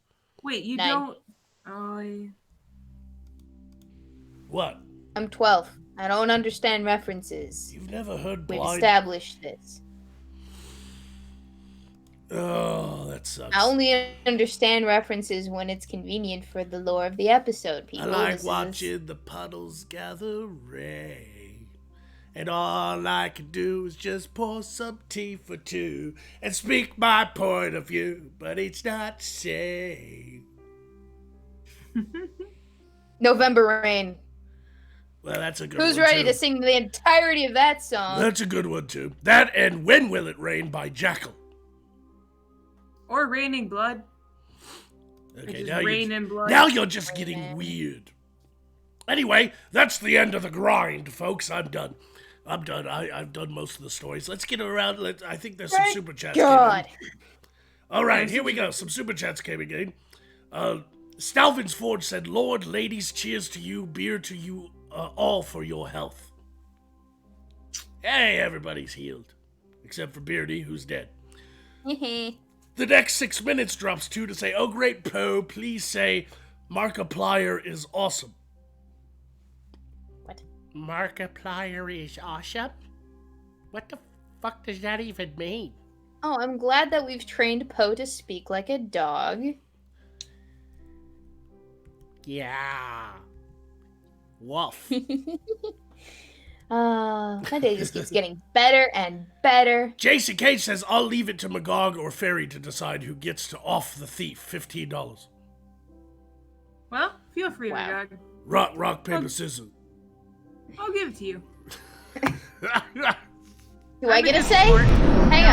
Wait, you 9. don't... Oh, yeah. What? I'm 12. I don't understand references. You've never heard We've Blind... established this. Oh, that sucks. I only understand references when it's convenient for the lore of the episode, people. I like This is- watching the puddles gather rain. And all I can do is just pour some tea for two and speak my point of view, but it's not safe. November Rain. Well, that's a good Who's one, ready too. to sing the entirety of that song? That's a good one, too. That and When Will It Rain by Jackal. Or Raining Blood. Okay, Just now rain you're, and blood. now you're just getting weird. Anyway, that's the end of the grind, folks. I'm done. I've done most of the stories. Let's get around. I think there's some Thank super chats. God. All right, here we go. Some super chats came again. Stalvin's Forge said, Lord, ladies, cheers to you, beer to you, all for your health. Hey, everybody's healed. Except for Beardy, who's dead. The next 6 minutes drops 2 to say, oh, great Poe, please say Markiplier is awesome. What? Markiplier is awesome? What the fuck does that even mean? Oh, I'm glad that we've trained Poe to speak like a dog. Yeah. Wolf. My day just keeps getting better and better. Jason Cage says, I'll leave it to Magog or Fairy to decide who gets to off the thief $15. Well, feel free, Wow. Magog. Rock, paper, scissors. I'll give it to you. Do I get a say? Hang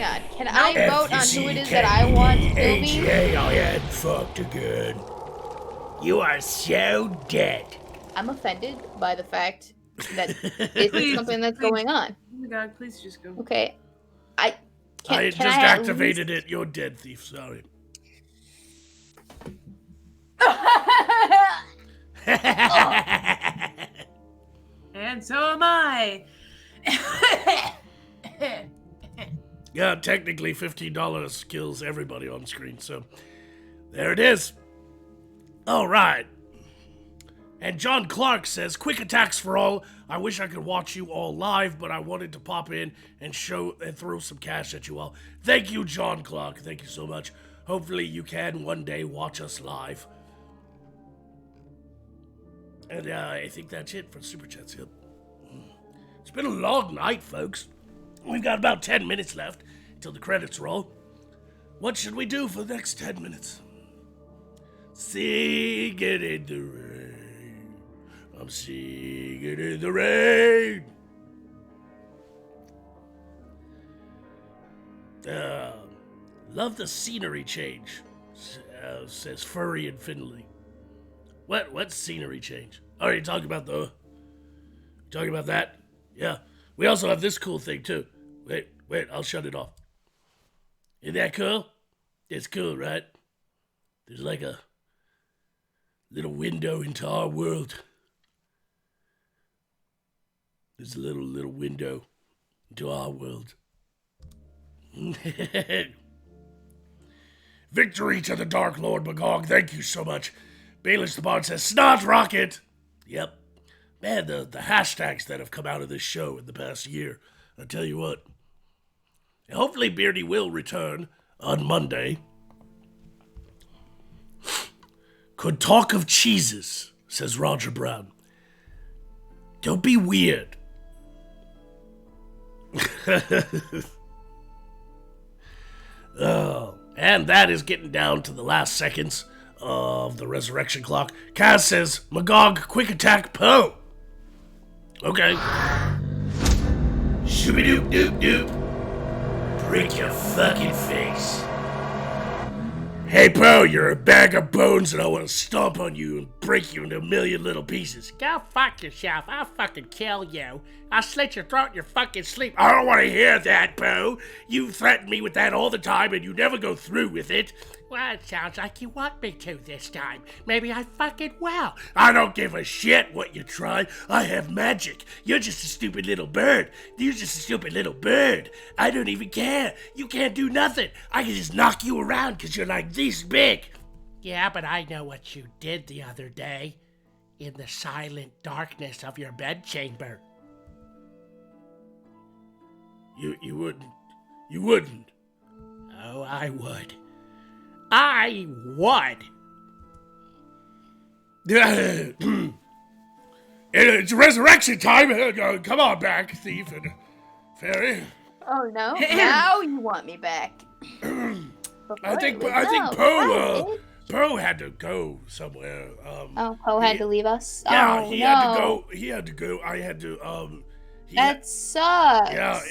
on. Can I vote on who it is that I want to be? I had fucked again. You are so dead. I'm offended by the fact that this is something that's going on. Magog, please just go. Okay. I Can just I at activated it. You're dead, thief. Sorry. And so am I. Yeah, technically $15 kills everybody on screen, so there it is. All right. And John Clark says, quick attacks for all. I wish I could watch you all live, but I wanted to pop in and show and throw some cash at you all. Thank you, John Clark. Thank you so much. Hopefully you can one day watch us live. And I think that's it for Super Chats. Yep. It's been a long night, folks. We've got about 10 minutes left until the credits roll. What should we do for the next 10 minutes? Sing it in the rain. I'm singing in the rain. Love the scenery change, says Furry and Finley. What scenery change? Oh, are you talking about that? Yeah. We also have this cool thing too. Wait, I'll shut it off. Isn't that cool? It's cool, right? There's like a little window into our world. There's a little window into our world. Victory to the Dark Lord Magog. Thank you so much. Baelish the Bard says, Snot Rocket! Yep. Man, the hashtags that have come out of this show in the past year. I'll tell you what. Hopefully Beardy will return on Monday. Could talk of cheeses, says Roger Brown. Don't be weird. Oh, and that is getting down to the last seconds of the resurrection clock. Kaz says, Magog, quick attack, Poe. Okay. Shooby-doop-doop-doop. Break your fucking face. Hey, Poe, you're a bag of bones and I want to stomp on you and break you into a million little pieces. Go fuck yourself. I'll fucking kill you. I'll slit your throat in your fucking sleep. I don't want to hear that, Poe. You threaten me with that all the time and you never go through with it. Well, it sounds like you want me to this time. Maybe I fucking will. I don't give a shit what you try. I have magic. You're just a stupid little bird. You're just a stupid little bird. I don't even care. You can't do nothing. I can just knock you around because you're like this big. Yeah, but I know what you did the other day. In the silent darkness of your bedchamber. You wouldn't. You wouldn't. Oh, I would. I would. It's resurrection time. Come on back, thief and fairy. Oh no! Now you want me back? I think Poe had to go somewhere. Poe had to leave us. Yeah, oh, he no. had to go. He had to go. I had to. That sucks. Yeah,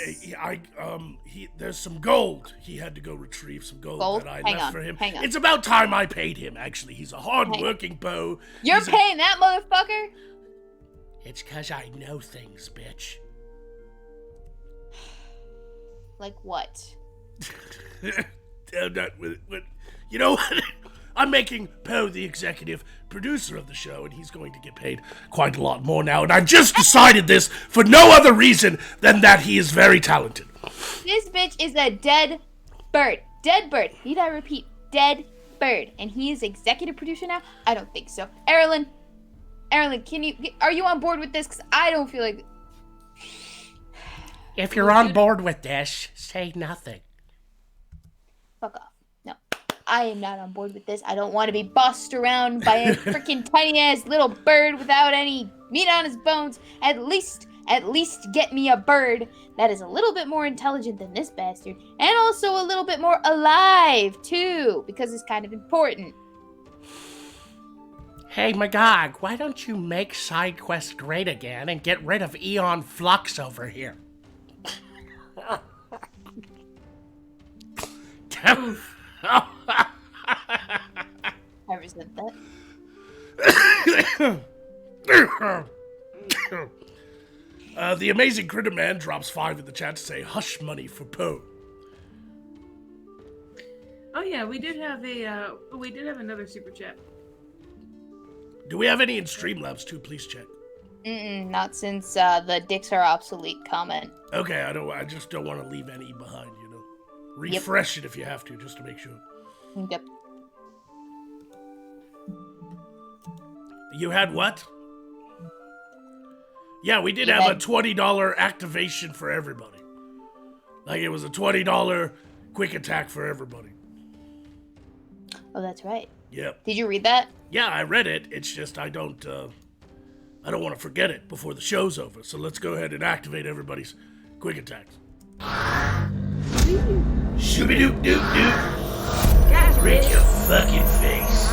there's some gold. He had to go retrieve some gold that I left for him. Hang on. It's about time I paid him, actually. He's a hard-working Poe. You're paying that motherfucker? It's 'cause I know things, bitch. Like what? I'm not with it. You know what? I'm making Poe the executive producer of the show, and he's going to get paid quite a lot more now. And I just decided this for no other reason than that he is very talented. This bitch is a dead bird. Dead bird. Need I repeat? Dead bird. And he is executive producer now? I don't think so. Erilyn, are you on board with this? Because I don't feel like... If you're on board with this, say nothing. Fuck off. No. I am not on board with this. I don't want to be bossed around by a freaking tiny ass little bird without any meat on his bones. At least at least get me a bird that is a little bit more intelligent than this bastard, and also a little bit more alive, too, because it's kind of important. Hey, Magog, why don't you make SideQuest great again and get rid of Eon Flux over here? I resent that. The Amazing Critter Man drops 5 in the chat to say hush money for Poe. Oh yeah, we did have another super chat. Do we have any in Streamlabs too? Please check. Not since the dicks are obsolete comment. Okay, I just don't want to leave any behind, you know. Refresh it if you have to, just to make sure. Yep. You had what? Yeah, we did You have had- a $20 activation for everybody. Like, it was a $20 quick attack for everybody. Oh, that's right. Yep. Did you read that? Yeah, I read it. It's just I don't want to forget it before the show's over. So let's go ahead and activate everybody's quick attacks. Shooby-doop-doop-doop. Guys, Break your fucking face.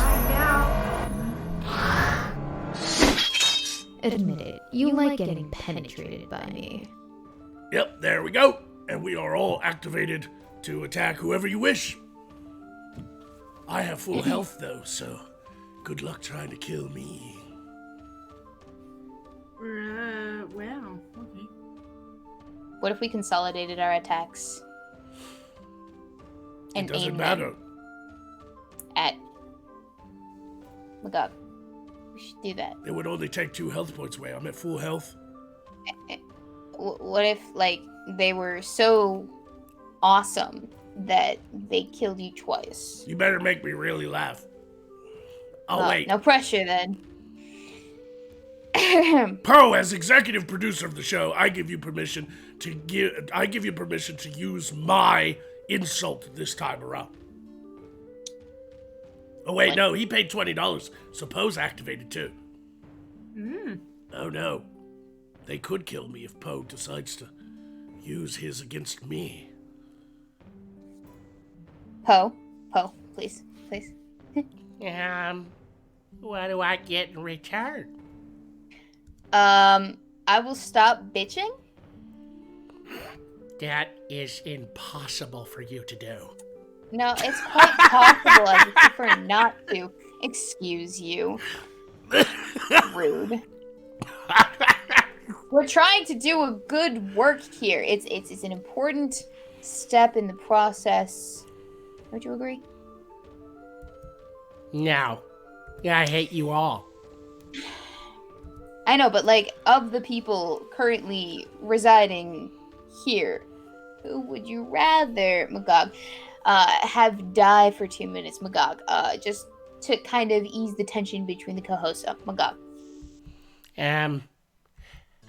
Admit it, you like getting penetrated by me. Yep, there we go. And we are all activated to attack whoever you wish. I have full health, though, so good luck trying to kill me. Wow. Okay. What if we consolidated our attacks? It And doesn't aimed matter. them at Magog. We should do that. It would only take 2 health points away. I'm at full health. What if, like, they were so awesome that they killed you twice? You better make me really laugh. Oh, Well, wait. no pressure then. Poe, as executive producer of the show, I give you permission to use my insult this time around. Oh wait, What? no, he paid $20, so Poe's activated too. Oh no. They could kill me if Poe decides to use his against me. Poe, please. What do I get in return? I will stop bitching. That is impossible for you to do. No, it's quite possible. I would prefer not to. Excuse you. Rude. We're trying to do a good work here. It's an important step in the process. Don't you agree? No. I hate you all. I know, but like, of the people currently residing here, who would you rather, Magog, have die for 2 minutes, Magog? Just to kind of ease the tension between the co-hosts. Magog.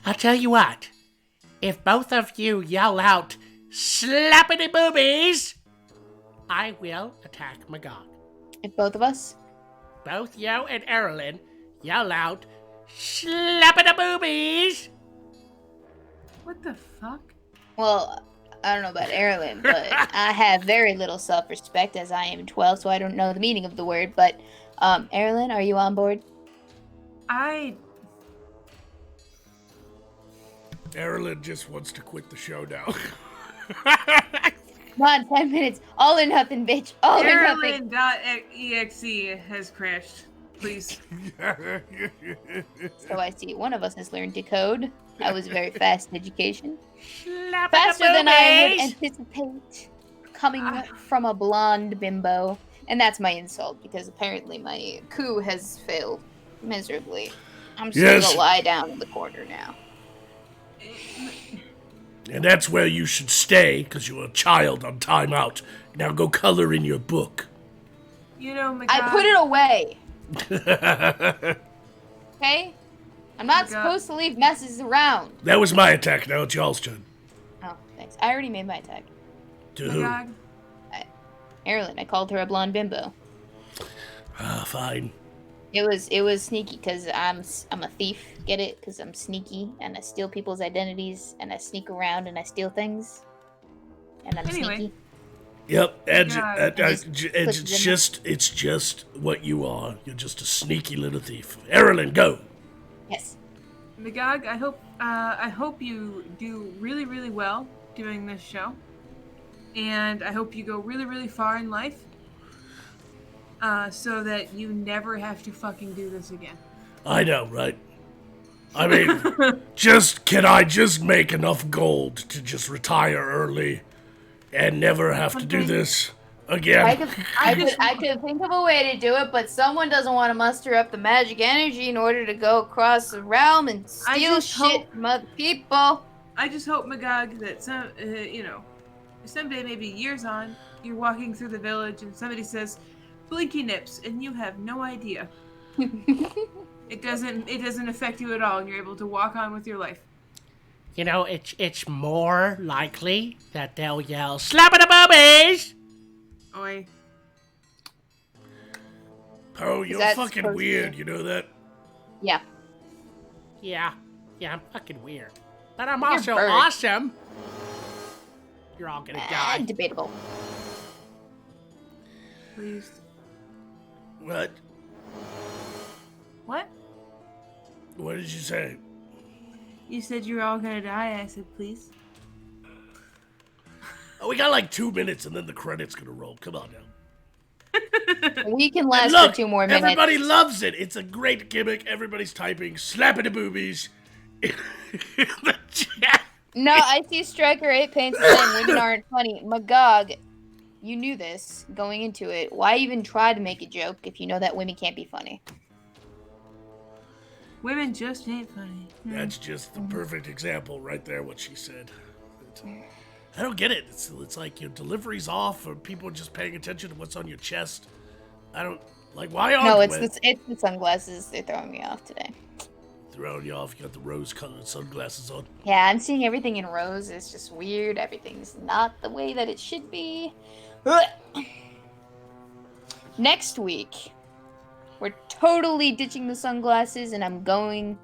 I'll tell you what. If both of you yell out, slappity boobies, I will attack Magog. If both of us? Both you and Erlen yell out, slappity boobies. What the fuck? Well, I don't know about Erlen, but I have very little self-respect as I am 12, so I don't know the meaning of the word. But, Erlen, are you on board? Erlen just wants to quit the show now. Come on, 10 minutes. All or nothing, bitch. All or nothing. Erlen.exe has crashed. Please. So I see one of us has learned to code. That was a very fast education. Slappity Faster than I would boobies. anticipate coming from a blonde bimbo. And that's my insult, because apparently my coup has failed miserably. I'm just Yes. gonna lie down in the corner now. And that's where you should stay, because you're a child on timeout. Now go color in your book. You know, Magog, I put it away. Okay? I'm not God. supposed to leave messes around. That was my attack, now it's y'all's turn. Oh, thanks. I already made my attack. To who? Magog, Erlen, I called her a blonde bimbo. Ah, fine. It was sneaky because I'm a thief. Get it? Because I'm sneaky and I steal people's identities and I sneak around and I steal things. And I'm Anyway. sneaky. Yep, and Yeah. it's just what you are. You're just a sneaky little thief. Erilyn, go. Yes. Magog, I hope you do really, really well doing this show. And I hope you go really, really far in life. So that you never have to fucking do this again. I know, right? I mean, can I just make enough gold to just retire early and never have to do this again? I could think of a way to do it, but someone doesn't want to muster up the magic energy in order to go across the realm and steal shit from other people. I just hope, Magog, that someday, maybe years on, you're walking through the village and somebody says, "Blinky Nips," and you have no idea. It doesn't affect you at all, and you're able to walk on with your life. You know, it's more likely that they'll yell, "Slap it boobies!" Oi. Oh, you're That's fucking supposed weird, to- you know that? Yeah. Yeah, I'm fucking weird. But I'm You're also bird. awesome. You're all gonna die. Debatable. Please. What? What? What did you say? You said you were all gonna die. I said, please. Oh, we got like 2 minutes and then the credits gonna roll. Come on now. We can And last look, for 2 more minutes. everybody loves it. It's a great gimmick. Everybody's typing, slapping the boobies in the chat. No, I see Striker 8 Paints saying women aren't funny. Magog, you knew this going into it. Why even try to make a joke if you know that women can't be funny? Women just ain't funny. That's just the perfect example right there, what she said. I don't get it. It's like your delivery's off or people are just paying attention to what's on your chest. I don't, like, why are No, it's the sunglasses. They're throwing me off today. throwing you off? You got the rose-colored sunglasses on. Yeah, I'm seeing everything in rows. It's just weird. Everything's not the way that it should be. Next week, we're totally ditching the sunglasses, and I'm going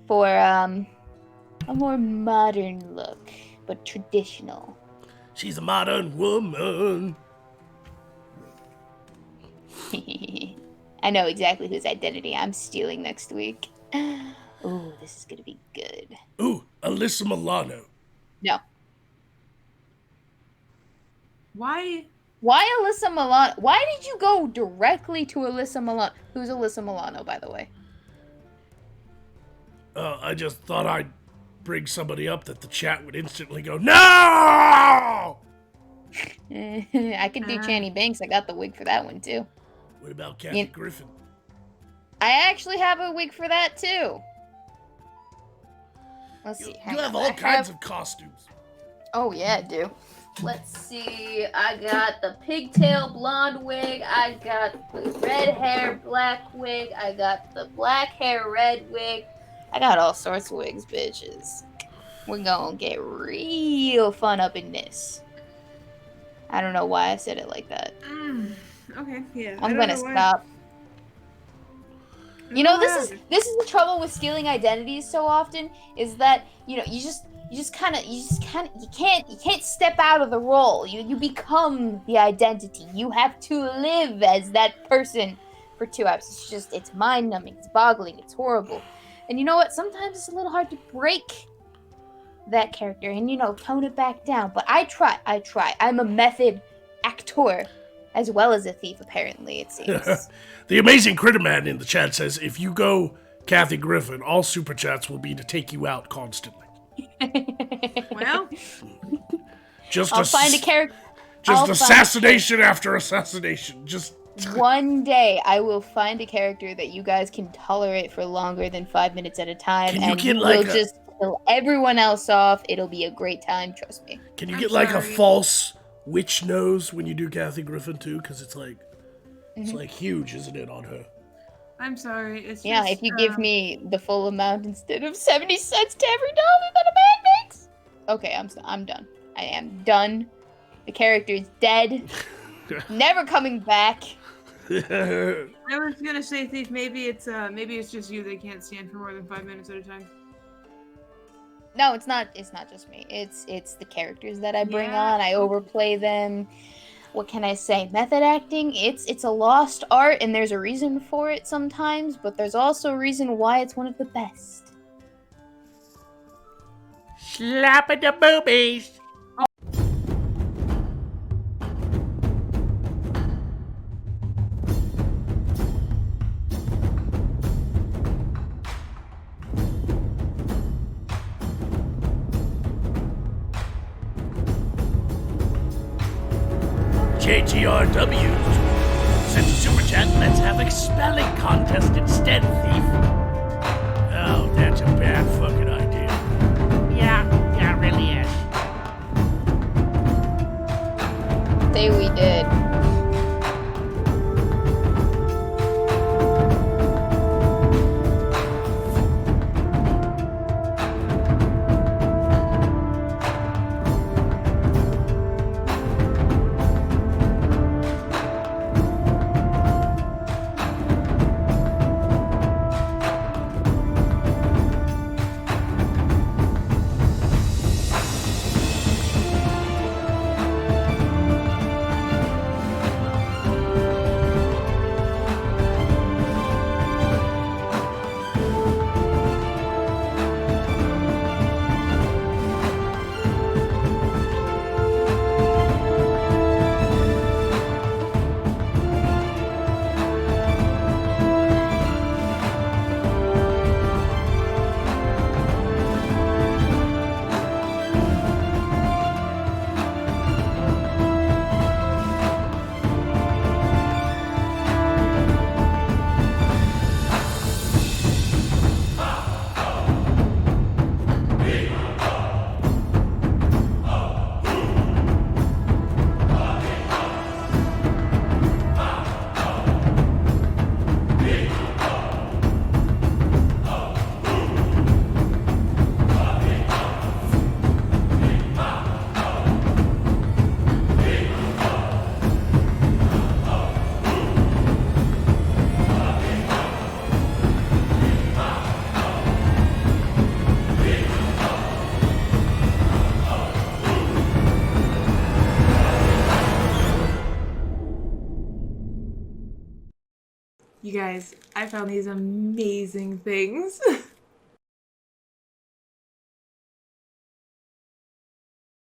for a more modern look, but traditional. She's a modern woman. I know exactly whose identity I'm stealing next week. Ooh, this is gonna be good. Ooh, Alyssa Milano. No. Why? Why Alyssa Milano? Why did you go directly to Alyssa Milano? Who's Alyssa Milano, by the way? I just thought I'd bring somebody up that the chat would instantly go, no! I could do Channy Banks. I got the wig for that one, too. What about Kathy Yeah. Griffin? I actually have a wig for that, too. Let's You see. you hang have on. all I kinds of costumes. Oh, yeah, I do. Let's see. I got the pigtail blonde wig. I got the red hair black wig. I got the black hair red wig. I got all sorts of wigs, bitches. We're gonna get real fun up in this. I don't know why I said it like that. Okay, yeah. I'm gonna stop. You know, this is the trouble with stealing identities so often, is that, you know, you can't step out of the role. You become the identity. You have to live as that person for 2 hours. It's mind numbing, it's boggling, it's horrible. And you know what? Sometimes it's a little hard to break that character and, you know, tone it back down. But I try. I'm a method actor as well as a thief, apparently, it seems. The Amazing Critter Man in the chat says, if you go Kathy Griffin, all super chats will be to take you out constantly. Well, Just I'll find a character. Just assassination after assassination. Just One day I will find a character that you guys can tolerate for longer than 5 minutes at a time, Can you and get we'll like just kill everyone else off. It'll be a great time, trust me. Can you I'm get like a sorry. false witch nose when you do Kathy Griffin too? Because it's like Mm-hmm. it's like huge, isn't it, on her? I'm sorry. It's Yeah, just, if you give me the full amount instead of 70 cents to every dollar that a man makes. Okay, I'm done. I am done. The character is dead. Never coming back. I was gonna say, Thief, maybe it's just you that can't stand for more than 5 minutes at a time. No, it's not. It's not just me. It's the characters that I bring Yeah. on. I overplay them. What can I say? Method acting. It's a lost art, and there's a reason for it sometimes. But there's also a reason why it's one of the best. Slapping the boobies. JTRW. Send a super chat. Let's have a spelling contest instead, Thief. Oh, that's a bad fucking idea. Yeah, it really is. Say we did. You guys, I found these amazing things.